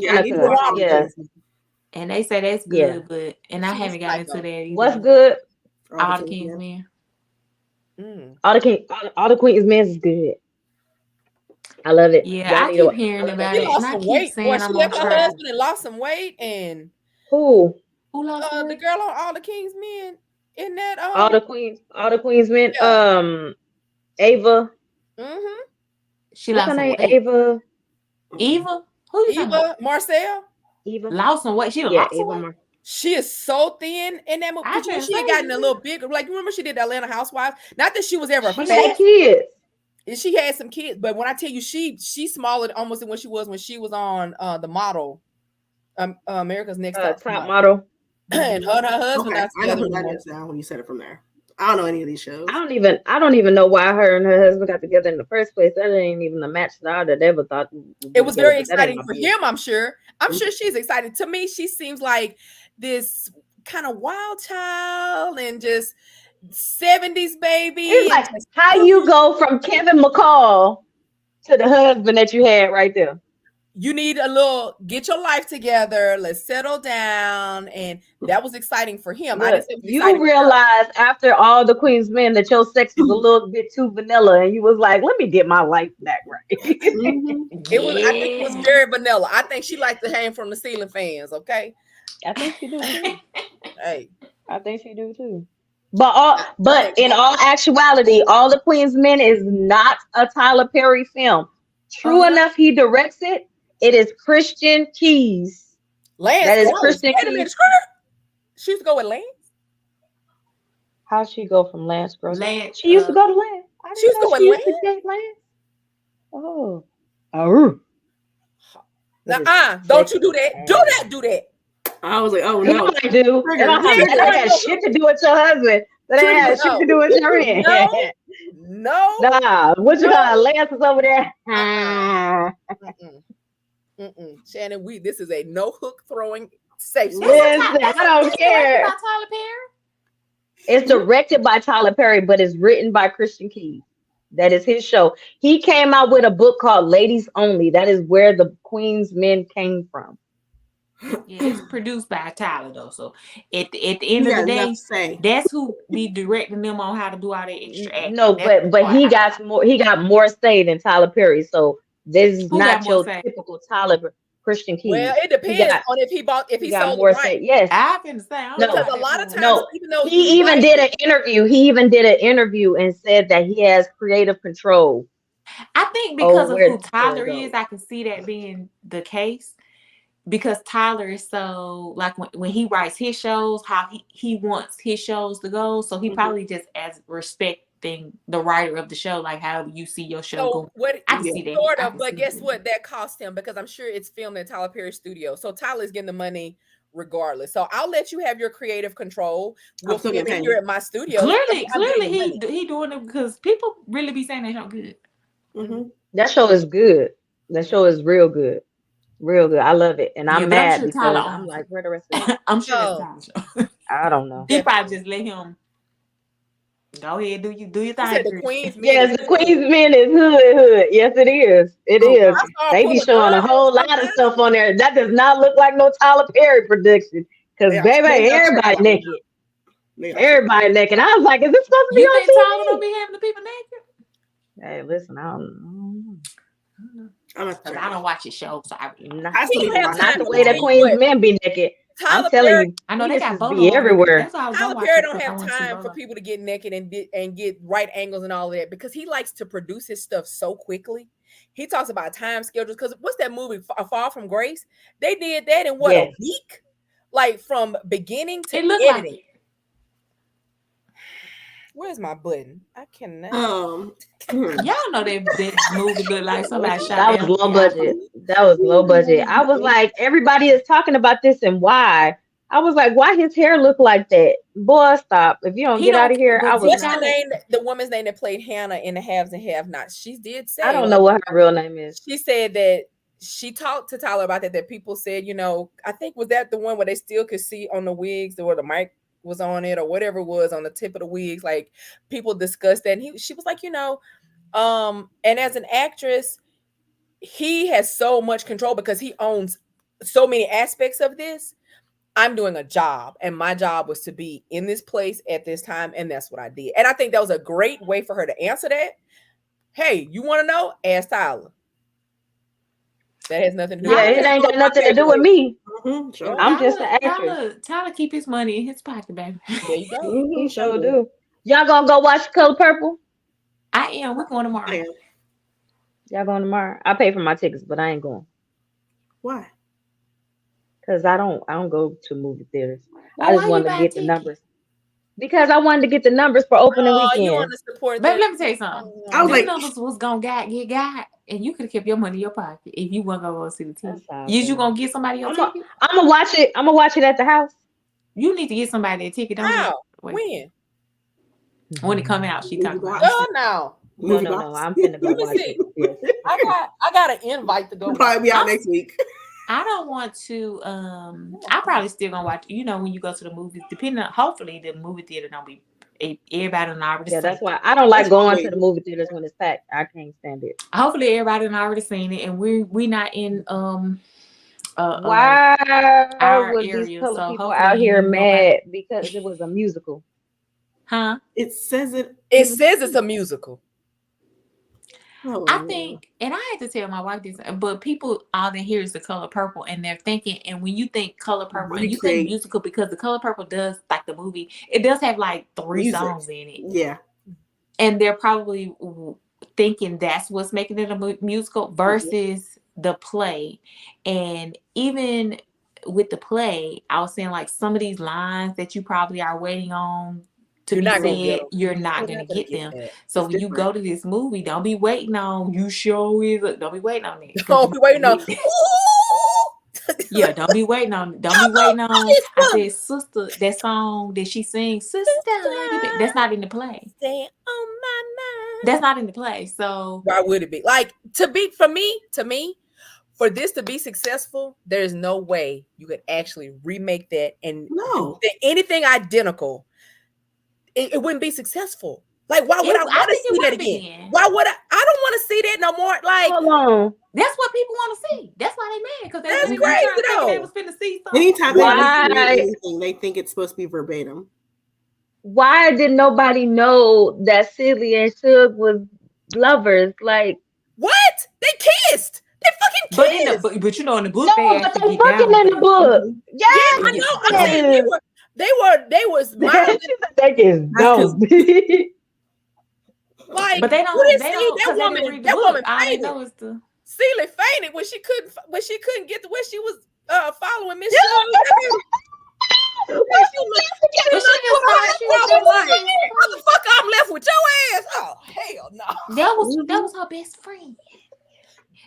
Yeah, I need to watch all the Yeah. kids. and they say that's Yeah. good, but and I She was haven't got into psycho. that either. What's good? All the King's Men. All the Queen's Men is good. I love it. Yeah, Y'all I need keep to hearing about She it, lost and I some keep weight. Boy, saying she I'm left gonna her try. husband and lost some weight. And Who? Who lost the the weight? girl on All the King's Men in that All the Queen's Men. Yeah. Ava. Mm-hmm. She What's lost her some name? weight. Ava. Eva? Who you talking about? Eva Marcel. Eva. Lost some weight. She Yeah, lost some Ava. weight. She is so thin in that movie. I Because didn't she had say gotten a that. little bigger. Like, you remember she did Atlanta Housewives? Not that she was ever She She had fat. kids. And she had some kids, but when I tell you she's smaller almost than what she was when she was on the model, America's Next Top Top model. and her and her husband Okay, not I know together who that anymore. is now when you said it from there. I don't know any of these shows. I don't even know why her and her husband got together in the first place. That ain't even a match that I'd have ever thought. It was very But that ain't exciting my for business. him, I'm sure. I'm sure she's excited. To me, she seems like this kind of wild child and just 70s baby. It's like how you go from Kevin McCall to the husband that you had right there. You need a little get your life together, let's settle down, and that was exciting for him. I Look, didn't say it was you exciting for her. realize after all the Queen's Men that your sex was a little bit too vanilla, and you was like, "Let me get my life back right." It was. I think it was very vanilla. I think she liked to hang from the ceiling fans. Okay. I think she do too. Hey. I think she do too. But in all actuality, All the Queen's Men is not a Tyler Perry film. True enough, he directs it. It is Christian Keys. Lance. That is Gross. Christian Wait a minute, Keys. she used to go with Lance. How'd she go from Lance Gross? Lance, She used to go to Lance. I She used to didn't go know she with used to date Lance. Oh. Oh. Don't you do that. Do that. Do that. I was like, oh You no. know I do. It don't have shit to do with your husband. That ain't have shit to do with your end. No. Nah, what you got? Lance is over there. Shannon, this is a no hook throwing safe space. Listen, I don't care. By Tyler Perry? It's directed by Tyler Perry, but it's written by Christian Keys. That is his show. He came out with a book called Ladies Only. That is where the Queen's Men came from. Yeah, it's produced by Tyler though. So at the end of the day, that's who be directing them on how to do all that extra acting. No, but he got more say than Tyler Perry. So this is not your typical Tyler Christian Keys. Well, it depends on if he sold the right. Yes, I can say because a lot of times, even though he even did an interview. He even did an interview and said that he has creative control. I think because of who Tyler is, I can see that being the case. Because Tyler is so like when he writes his shows, how he wants his shows to go. So he probably just as respect thing, the writer of the show, like how you see your show So going. what? I can see that. Sort I of, can but see guess that. what? That cost him because I'm sure it's filmed in Tyler Perry's studio. So Tyler's getting the money regardless. So I'll let you have your creative control. We'll still film getting it here paid. at my studio. Clearly I'm getting the he money. doing it because people really be saying that show good. Mm-hmm. That show is good. That show is real good. Real good. I love it. And Yeah, I'm but I'm mad sure Tyler because I'm owns like, it. where the rest of it? I'm sure that's Oh, Tyler's show. I don't know. He definitely. probably just let him go ahead, do your He thing. said the Chris. Queen's Men Yes, is the good. Queen's Men is hood. Yes, it is. It Oh, is. I saw They him be pull a showing a gun on whole lot of somebody. stuff on there. That does not look like no Tyler Perry production. Because, They are baby, straight up everybody Tyler. naked. They are Everybody naked. I was like, is this supposed to be You on think Tyler TV? don't be having the people naked? Hey, listen, I don't know. I'm not Because sure. I don't watch his show, so I really don't. Not, I still He need don't to have watch not time. it. the Let way me the tell you Queen's what. Men be naked. I'm Tyler telling Perry, you, I know they got penises Bolo be on it. everywhere. That's why I was Tyler gonna watch Perry it don't because I have want to see time for Bolo. people to get naked and get right angles and all of that because he likes to produce his stuff so quickly. He talks about time schedules because what's that movie, A Fall from Grace? They did that in what, a Yes. week? Like from beginning to It looked like editing. it. Where's my button? I cannot. Y'all know that movie looked like somebody shot That the was low FBI. budget. That was low budget. I was like, everybody is talking about this and why. I was like, why his hair look like that? Boy, stop. If you don't He get out don't, of here, I but was see, What's not. the Tyler, name? The woman's name that played Hannah in The Haves and Have-Nots. She did I say, don't like, know what her real name is. she said that she talked to Tyler about that. That people said, I think was that the one where they still could see on the wigs or the mic was on it or whatever it was on the tip of the wigs. Like people discussed that, and she was like, and as an actress, he has so much control because he owns so many aspects of this. I'm doing a job, and my job was to be in this place at this time, and that's what I did. And I think that was a great way for her to answer that. Hey, you want to know? Ask Tyler. That has nothing to do Yeah, with it me. ain't got nothing to do with me. Sure. I'm just an actress. Tyler keep his money in his pocket, baby. There you go. He sure do. Y'all gonna go watch Color Purple? I am. We're going tomorrow. I am. Y'all going tomorrow? I pay for my tickets, but I ain't going. Why? Cause I don't go to movie theaters. Well, I just why you wanted to buy a get the ticket? numbers. Because I wanted to get the numbers for opening Oh, you weekend. want to support Baby, them? let me tell you something. I was Them like, numbers was gonna get got, and you could have kept your money in your pocket if you weren't gonna go see the That's ticket. all Is you good. gonna get somebody your ticket? I'm gonna watch it. I'm gonna watch it at the house. You need to get somebody that ticket. Don't How? wait. When? When it come out, she talking about. Oh, no. No. I'm finna go Let me watch see. it. Yes. I got an invite to go. We'll probably be out I'm- next week. I don't want to. I probably still gonna watch. When you go to the movies, depending on. Hopefully, the movie theater don't be everybody done already. Yeah, seen that's it. why I don't like That's going always- to the movie theaters when it's packed. I can't stand it. Hopefully, everybody done already seen it, and we not in Why our was these area. color So people hopefully out here nobody. mad because it was a musical? Huh? It says it. It says it's a musical. Oh, I think, and I had to tell my wife this, but people all they hear is The Color Purple, and they're thinking, and when you think Color Purple, and you think musical, because The Color Purple does, like the movie, it does have like 3 songs in it. Yeah. And they're probably thinking that's what's making it a musical versus the play. And even with the play, I was saying like some of these lines that you probably are waiting on to be said, you're not going to get them. So when you go to this movie, don't be waiting on don't be waiting on it. Don't be waiting on. Yeah, don't be waiting on. I said, sister, that song that she sings, sister, that's not in the play. Stay on my mind. That's not in the play. So why would it be? Like to me, for this to be successful, there's no way you could actually remake that and do anything identical. It wouldn't be successful. Like, why would I want to see that again? Why would I? I don't want to see that no more. Like, hold on. That's what people want to see. That's why they mad because that's crazy though. They was finna see something. Anytime they make anything, they think it's supposed to be verbatim. Why did nobody know that Silly and Suge was lovers? Like, what? They kissed. They fucking kissed. But you know, in the book, no, they but they fucking in the book. Yeah, I know. I'm saying they was modeling. That is dumb. Like, but they don't. That woman fainted. Know is the Celie fainted when she couldn't get to where she was following Miss. But she But she just thought she was just like, best friend. motherfucker, I'm left with your ass. Oh, hell no. That was her best friend.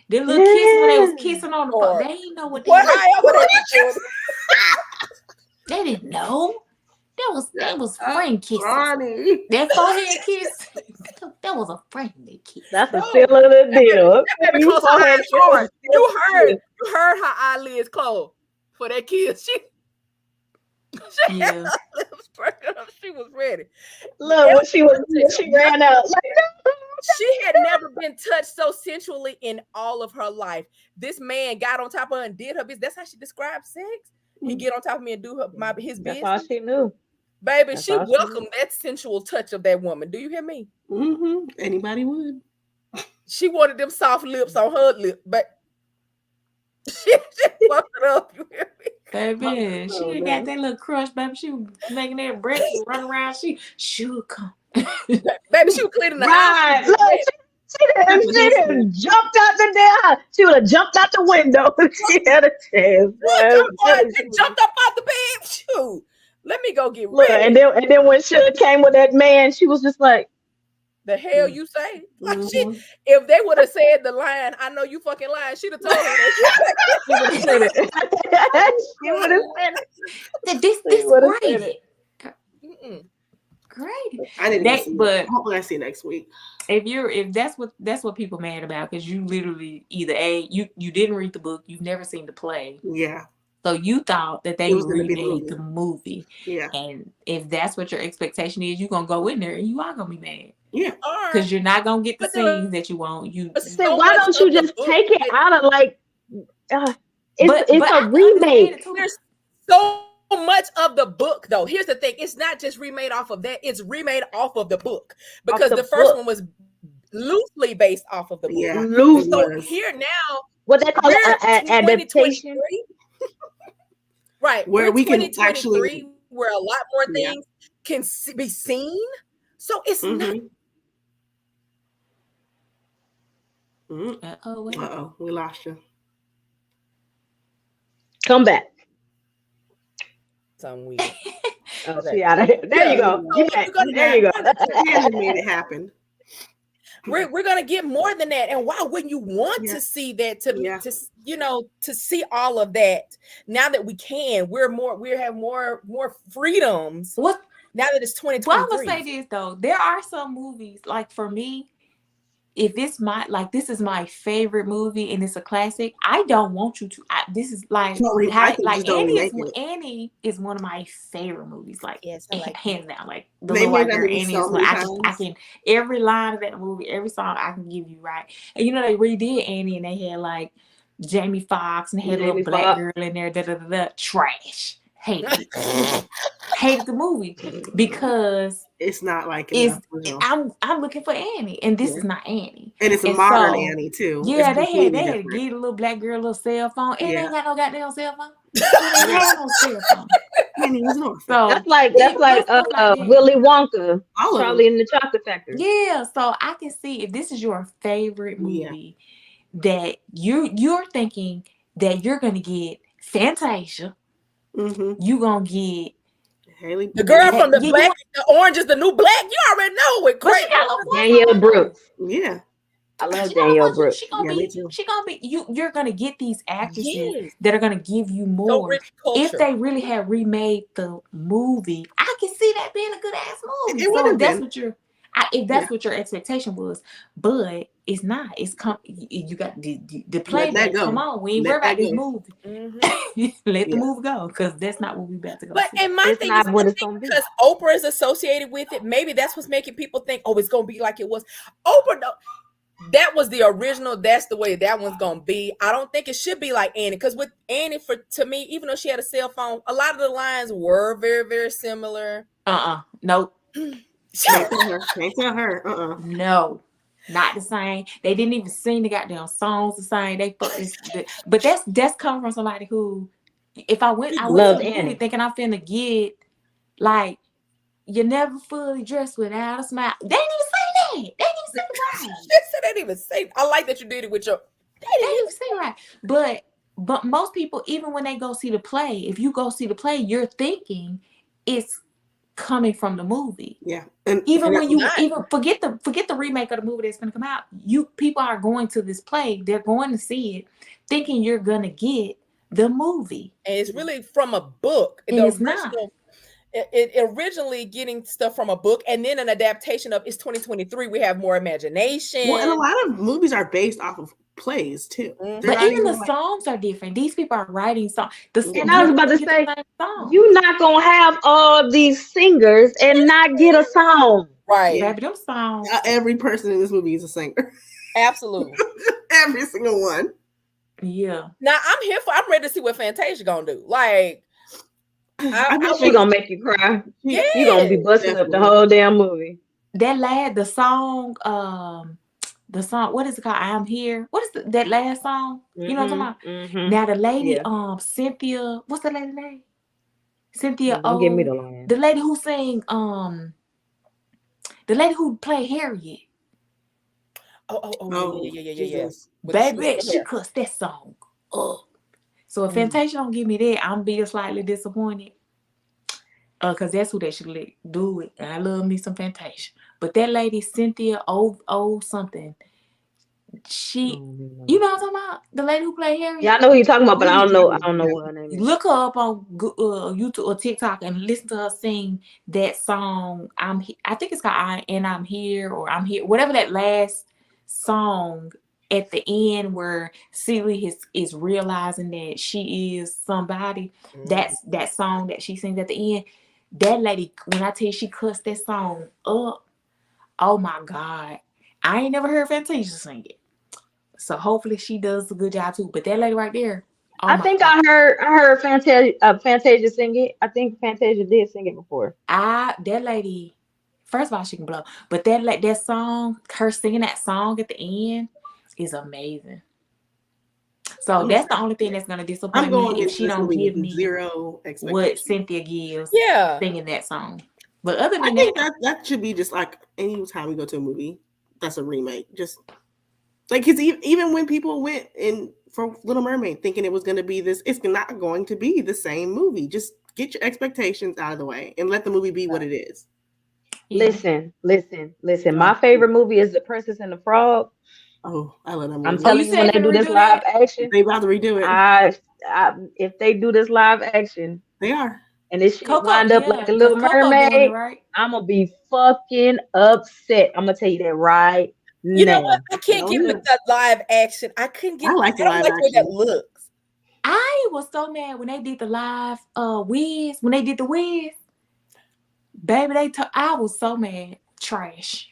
The little kiss when they was kissing on the phone. They didn't know what they What? were. However they was doing. They didn't know. That was friend kisses. Funny. That forehead kiss. That was a friendly kiss. That's a seal of the deal. Baby, You close go her ahead eyes and hard. kiss. You heard her eyelids close for that kiss. Yeah. She was ready. Look, when she ran out. Like, She had never been touched so sensually in all of her life. This man got on top of her and did her business. That's how she described sex. He get on top of me and do his that's business. all she knew. Baby, That's she all she welcomed that sensual touch of that woman. Do you hear me? Mm-hmm. Anybody would. She wanted them soft lips on her lip, but she fucked it up. You hear me? Baby, she ain't got that little crush, baby. She was making that breakfast, run around. She would come. Baby, she was cleaning the Right. house. Look, she done jumped out the damn. She would have jumped out the window if she had a chance. Jumped up off the bed. Shoot. Let me go get Look, ready. and then when she came with that man, she was just like, The hell you say? Like Mhm. if they would have said the line, I know you fucking lying, she'd have told her that. she would have said it. She would have said it. This would've said great. Mm-mm. Great. I didn't That- see it. but- Hopefully I see it next week. If that's what people mad about, because you literally either you didn't read the book, you've never seen the play, Yeah. so you thought that they It was gonna be the remade the movie, Yeah. and if that's what your expectation is, you're gonna go in there and you are gonna be mad Yeah. Or because you're not gonna get the But there- scenes that you want. You Say, why don't you just take it out of like? It's but a I can understand remake. it too. There's so much of the book, though. Here's the thing: it's not just remade off of that; it's remade off of the book because the the first book. one was loosely based off of the book. Yeah. Loose. So was. here now, What they call we're it, adaptation. 2023, right? Where We're we can 2023, actually- where a lot more Yeah. things can be seen. So it's not. Mm-hmm. Wait. Uh-oh, we lost you. Come back. Something weird. Oh, Okay. she out of here. There you go. So You we're back. gonna There you go. Shannon made it happen. We're gonna get more than that, and why wouldn't you want Yeah. to see that? To Yeah. to see all of that. Now that we can, we have more freedoms. What? Now that it's Well, I'm 2023. gonna say this though. There are some movies, like for me, if this is my favorite movie and it's a classic, I don't want you to. This is like I think just don't Annie remake it. Annie is one of my favorite movies. Like Yes, I like hands down. Like the They Little made White that Girl. movie Annie so is one. many I times. can every line of that movie, every song I can give you right. And you know they redid Annie and they had like Jamie Foxx and had a little Jamie black Foxx. girl in there. Trash. Hated it. Hated the movie because It's not like is enough. I'm looking for Annie, and this Yeah. is not Annie. And it's a and modern so- Annie too. Yeah, It's they had completely to different. give the little black girl a little cell phone, and they Yeah. ain't got no goddamn cell phone. They didn't have no cell phone. Annie was an orphan. So That's like stuff like that. Willy Wonka, All of Charlie in the Chocolate Factory. Yeah, so I can see if this is your favorite Yeah. movie that you're thinking that you're gonna get Fantasia, Mm-hmm. you gonna get Haley, The girl from the Yeah, black, the orange is the new black. You already know it. but she Great. got a little voice Danielle on her. Brooks. Yeah. I love She got a Danielle voice. Brooks. She gonna Yeah, me be. too. She gonna be. You're gonna get these actresses Yes. that are gonna give you So more. rich culture. If they really had remade the movie, I can see that being a good ass movie. It So would've if that's been. what if that's what your expectation was, but it's not. It's you got the that playback. go. Come on, we ain't Let worried about that this go. movie. Mhm. Let the Yeah. movie go, because that's not what we about to go But see. and my It's thing not is, what I it's think gonna be. because Oprah is associated with it, maybe that's what's making people think, oh, it's gonna be like it was. Oprah, that was the original. That's the way that one's gonna be. I don't think it should be like Annie, because with Annie, to me, even though she had a cell phone, a lot of the lines were very, very similar. Nope. Can't tell her. Can't tell her. No, not the same. They didn't even sing the goddamn songs the same. They but that's coming from somebody who, if I went Loved to the movie Annie. thinking I'm finna get like you never fully dressed without a smile. They didn't even say that. They didn't even say it right. They didn't even say. I like that you did it with your. They didn't even say it right. But But most people, even when they go see the play, if you go see the play, you're thinking it's coming from the movie. Yeah, and Even when you not. even forget the remake of the movie that's gonna come out, people are going to this play, they're going to see it, thinking you're gonna get the movie. And it's really from a book. And The it's not. original, it originally getting stuff from a book, and then an adaptation of it's 2023. We have more imagination. well, and a lot of movies are based off of plays too. Mhm. They're But not even the like, songs are different. These people are writing songs. And I was about to say, song. you not gonna have all these singers and not get a song. Right. Baby, them songs. every person in this movie is a singer. Absolutely. Every single one. Yeah. Now I'm ready to see what Fantasia gonna do. Like, I bet She gonna make you cry. yeah. You gonna be busting up the whole damn movie. The song, what is it called? I'm Here. What is that last song? You know what I'm talking about? Mhm. Now the lady, Yeah. Cynthia, what's the lady's name? Cynthia. Don't give me the line. The lady who sang, the lady who played Harriet. Yeah. Baby, she cussed that song up. So if Fantasia don't give me that, I'm be slightly disappointed. Cause that's who they should do it. And I love me some Fantasia. But that lady, Cynthia something. She, you know what I'm talking about? The lady who played Harriet. Yeah, I know who you're talking about, but I don't know what her name is. Look her up on YouTube or TikTok and listen to her sing that song. I think it's called I'm Here, or I'm Here, whatever that last song at the end where Celie is realizing that she is somebody. That's that song that she sings at the end. That lady, when I tell you she cussed that song up, oh my God. I ain't never heard Fantasia sing it. So hopefully she does a good job too. But that lady right there, I think I heard Fantasia sing it. I think Fantasia did sing it before. That lady, first of all, she can blow. But that song, her singing that song at the end is amazing. So that's the only thing that's gonna disappoint me if she don't give me zero what Cynthia gives. Yeah, singing that song. But other than I think that should be just like any time we go to a movie that's a remake, just like, because even when people went in for Little Mermaid thinking it was going to be this, it's not going to be the same movie. Just get your expectations out of the way and let the movie be what it is. Yeah. Listen. My favorite movie is The Princess and the Frog. Oh, I love that movie. I'm telling you, when they do this live action, they about to redo it. If they do this live action, they are. And this shit wind up like a Little Mermaid, right? I'm gonna be fucking upset. I'm gonna tell you that right now. You know what? I can't get with that live action. I couldn't get. I don't like the way that looks. I was so mad when they did the live Wiz. When they did the Wiz, baby, I was so mad. Trash.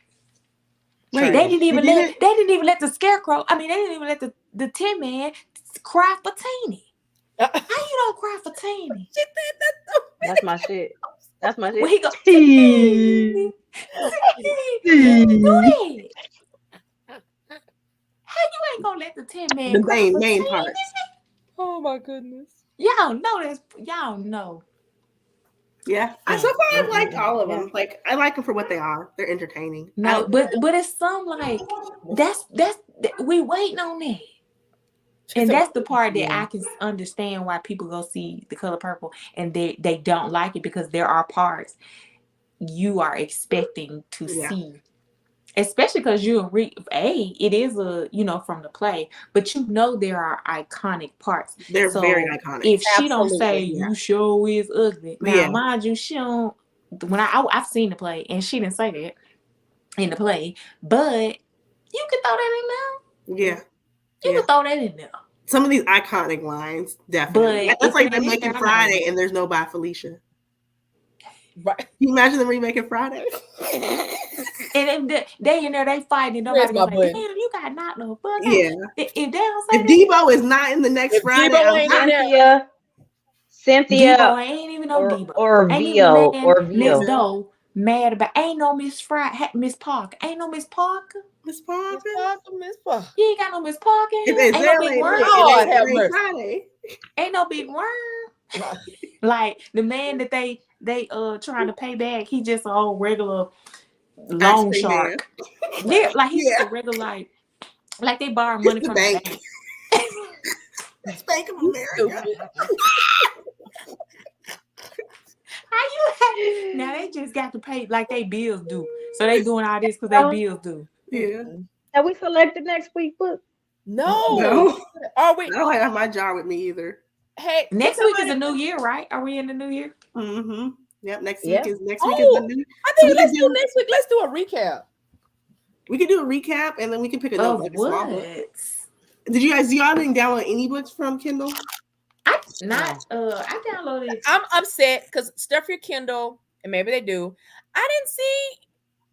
Wait, they didn't even let the Scarecrow. I mean, they didn't even let the Tin Man cry for Teeny. How you don't cry for Teeny? That's my shit. That's my shit. Where he go, Teeny. Do it. How you ain't gonna let the Tin Man cry for main Teeny? parts? Oh my goodness. Y'all know. Yeah, so far I've liked all of them. Like, I like them for what they are. They're entertaining. No, but it's some like that's we waiting on that. And that's the part that I can understand why people go see The Color Purple and they don't like it, because there are parts you are expecting to see. Especially because it is from the play, but there are iconic parts. They're very iconic. If she don't say you sure is ugly, now mind you, she don't. When I've seen the play and she didn't say that in the play, but you can throw that in there. Yeah, you can throw that in there. Some of these iconic lines, definitely. But that's like them making Friday and there's no Bye Felicia. Right. Can you imagine them remaking Friday? And then they in there, they fighting. Nobody goes, damn, you got knocked the fuck out. Yeah. If they don't say if Debo is not in the next Friday, Cynthia Debo ain't even no Debo. Or Vio. Next door mad about ain't no Miss Parker. Ain't no Miss Parker. Miss Parker. You ain't got no Miss Parker. Ain't no big worm. Ain't no big worm. Like the man that they trying to pay back, he just a regular loan shark. Yeah, like he's just a regular like they borrow money from the bank. It's Bank of America. How you now they just got to pay like they bills do. So they doing all this because they bills do. Yeah. Have we selected next week's book? No. No. Are we? I don't have my jar with me either. Hey, Next week is a new year, right? Are we in the new year? Mm-hmm. Yep. Next Yeah. week is the new. I So think we let's can do next week. Let's do a recap. We can do a recap and then we can pick a Of like a small book. what? Do y'all didn't download any books from Kindle? I downloaded. I'm upset because stuff your Kindle, and maybe they do. I didn't see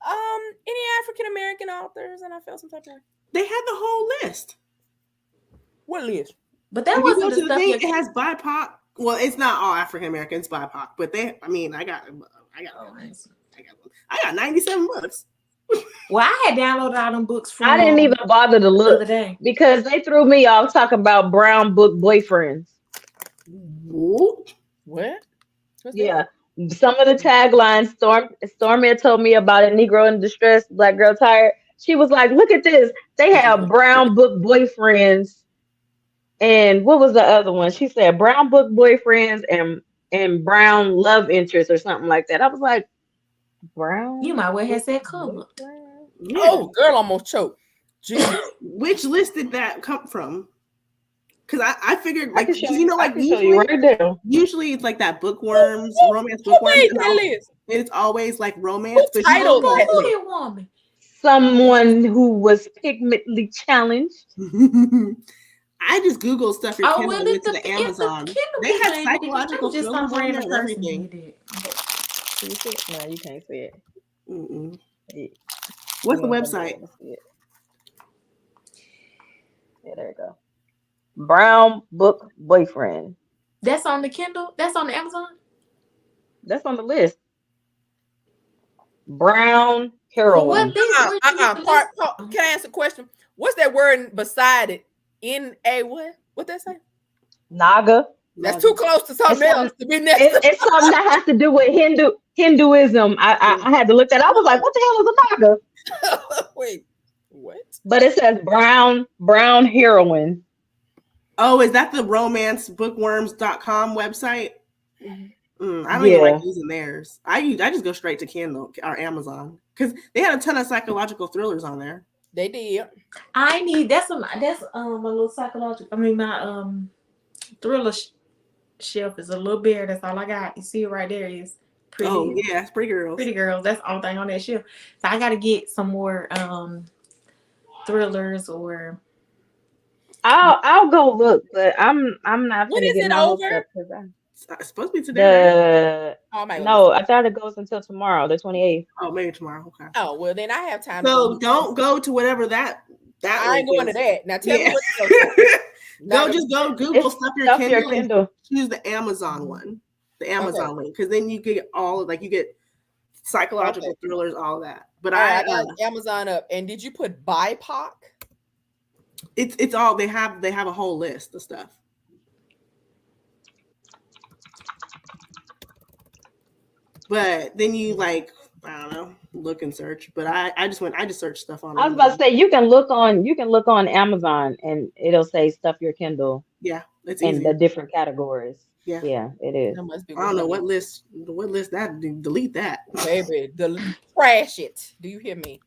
any African American authors, and I felt some type of way. They had the whole list. What list? But that If you wasn't go the to the stuff. thing, it has BIPOC. Well, it's not all African Americans, BIPOC, but I got 97 books. Well, I had downloaded all them books from. I didn't even bother to the look other day because they threw me off talking about brown book boyfriends. What? What? What's Yeah. Some of the taglines Storm had told me about a Negro in distress, Black girl tired. She was like, look at this. They have brown book boyfriends. And what was the other one? She said brown book boyfriends and brown love interests or something like that. I was like, brown? you might well have said color. Yeah. Oh, girl, almost choked. Jesus. Which list did that come from? Because I figured, I like, can show you know, like, I can show you right there. usually it's like that bookworms, romance bookworms. made And that list? it's always like romance. Who But you titled know, that Who list? you woman? Someone who was pigmentally challenged. I just Googled stuff your Oh, Kindle well, and went to if the the Amazon. Kindle They had people psychological just thrillers some on there random and person everything. did it. Can you see it? No, you can't see it. Mm-mm. Yeah. What's the You ain't gonna be website? able to see it. Yeah, there you go. Brown book boyfriend. That's on the Kindle. That's on the Amazon. That's on the list. Brown Well, what heroine. list? Can I ask a question? What's that word beside it? N-A what? What that say? Naga. That's too close to something It's else to be next. It's something that has to do with Hinduism. I had to look that up. I was like, what the hell is a Naga? Wait, what? But it says brown heroine. Oh, is that the romancebookworms.com website? Mm-hmm. I don't even like using theirs. I just go straight to Kindle or Amazon because they had a ton of psychological thrillers on there. They did. I need that's a little psychological. I mean, my thriller shelf is a little bare. That's all I got. You see it right there is pretty. Oh yeah, it's Pretty Girls. Pretty Girls. That's the only thing on that shelf. So I got to get some more thrillers or. I'll go look, but I'm not When gonna is get it my hopes over? up because It's supposed to be today. No, I thought it goes until tomorrow, the 28th. Oh, maybe tomorrow. Okay. Oh well, then I have time. So don't go to whatever that. I ain't going to that. Now tell me what to go. Just go Google stuff your Kindle. Choose the Amazon one, the Amazon link, because then you get all you get psychological thrillers, all of that. But I got Amazon up. And did you put BIPOC? It's all they have a whole list of stuff. But then you I don't know, look and search. But I just searched stuff on. I was about to say you can look on Amazon and it'll say stuff your Kindle. Yeah, it's in easy. the different categories. Yeah, it is. I don't know what list that delete that. Baby, trash it. Do you hear me?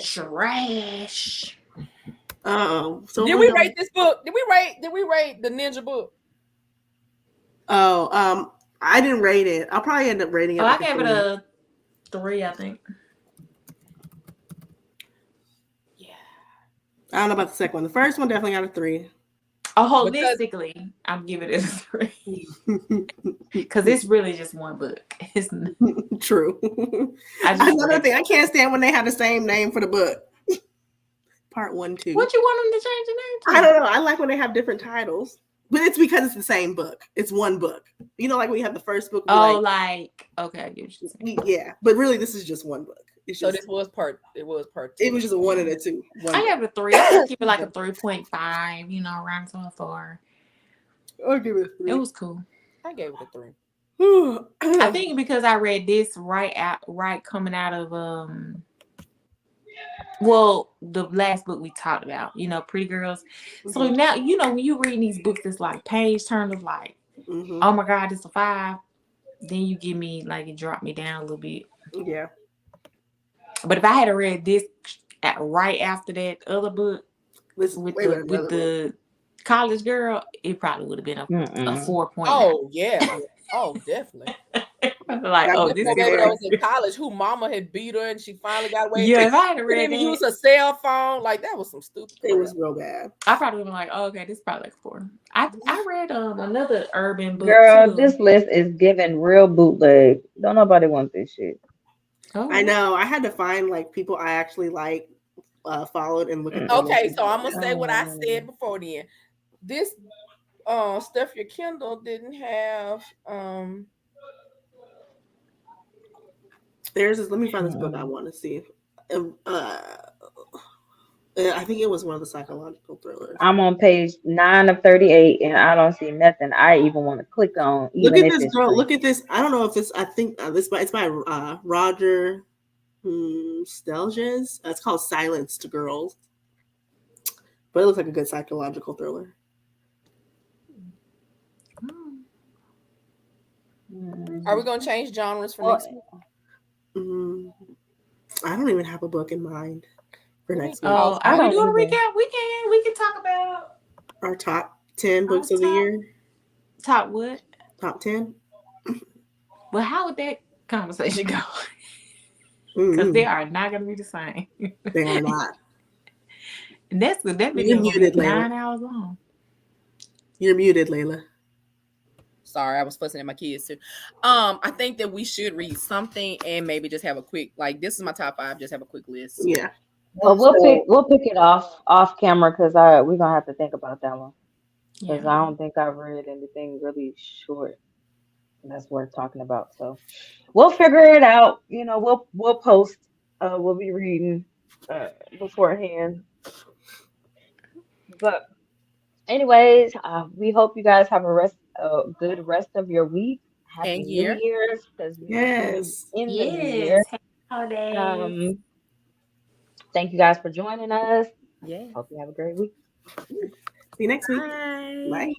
Trash. So did we rate this book? Did we rate the ninja book? Oh, I didn't rate it. I'll probably end up rating it. I gave it a 3, I think. Yeah. I don't know about the second one. The first one definitely got a 3. Oh, holistically, I'm giving it a 3 because it's really just one book. It's true. Another thing, I can't stand when they have the same name for the book. Part 1, 2. What you want them to change the name to? I don't know. I like when they have different titles, but it's because it's the same book. It's one book. You know, like we have the first book. Oh, okay, I get what you're saying. Yeah, but really, this is just one book. So this was part. It was part 2. It was just a 1 and a 2. I have a 3. I keep it like a 3.5. You know, around so far. I'll give it a 3. It was cool. I gave it a 3. I think because I read this right coming out of Well, the last book we talked about, Pretty Girls. So Mhm. now, when you read these books, it's like page turners, like, Mhm. oh my God, it's a 5. Then you give me, like, it dropped me down a little bit. Yeah. But if I had read this right after that other book This with way better than the other book. the college girl, it probably would have been a Mm-mm. 4.9. Oh yeah. Oh, definitely. Like, That oh, book That this poor is is baby that scary. was in college, who mama had beat her, and she finally got away. yeah. If I had Couldn't read even use that, a cell phone. Like that was some stupid It crap. was real bad. I probably would have been like, oh, okay, this is probably like 4. I read another urban book Girl, too. this list is giving real bootleg. Don't nobody want this shit. Oh, I know. I had to find like people I actually like, followed, and look at their Okay, list. so I'm gonna say what I said before then. This stuff your Kindle didn't have There's this. Let me find this book I want to see. I think it was one of the psychological thrillers. I'm on page 9 of 38 and I don't see nothing I even want to click on, Look even at if this it's girl. free. Look at this. I don't know if this. I think it's by Roger Stelges. It's called Silenced Girls, but it looks like a good psychological thriller. Are we gonna change genres for Well, next week? I don't even have a book in mind for next week. Oh, I are we don't doing a either. recap? We can talk about Our top 10 our books of the year. top what? Top 10. Well, how would that conversation go? Because they are not going to be the same. They are not. And that video You're going to muted, be Layla. 9 hours long. You're muted, Layla. Sorry, I was fussing at my kids too. I think that we should read something and maybe just have a quick, like, this is my top 5. Just have a quick list. Yeah. well, we'll pick it off camera because we're gonna have to think about that one because Yeah. I don't think I've read anything really short that's worth talking about. So we'll figure it out. We'll post. We'll be reading beforehand. But anyways, we hope you guys have a good rest of your week. Happy And New year. Year's because we're Yes. in the new year. Yes. Happy holidays. Thank you guys for joining us. Yeah. Hope you have a great week. See you next week. Bye. Bye.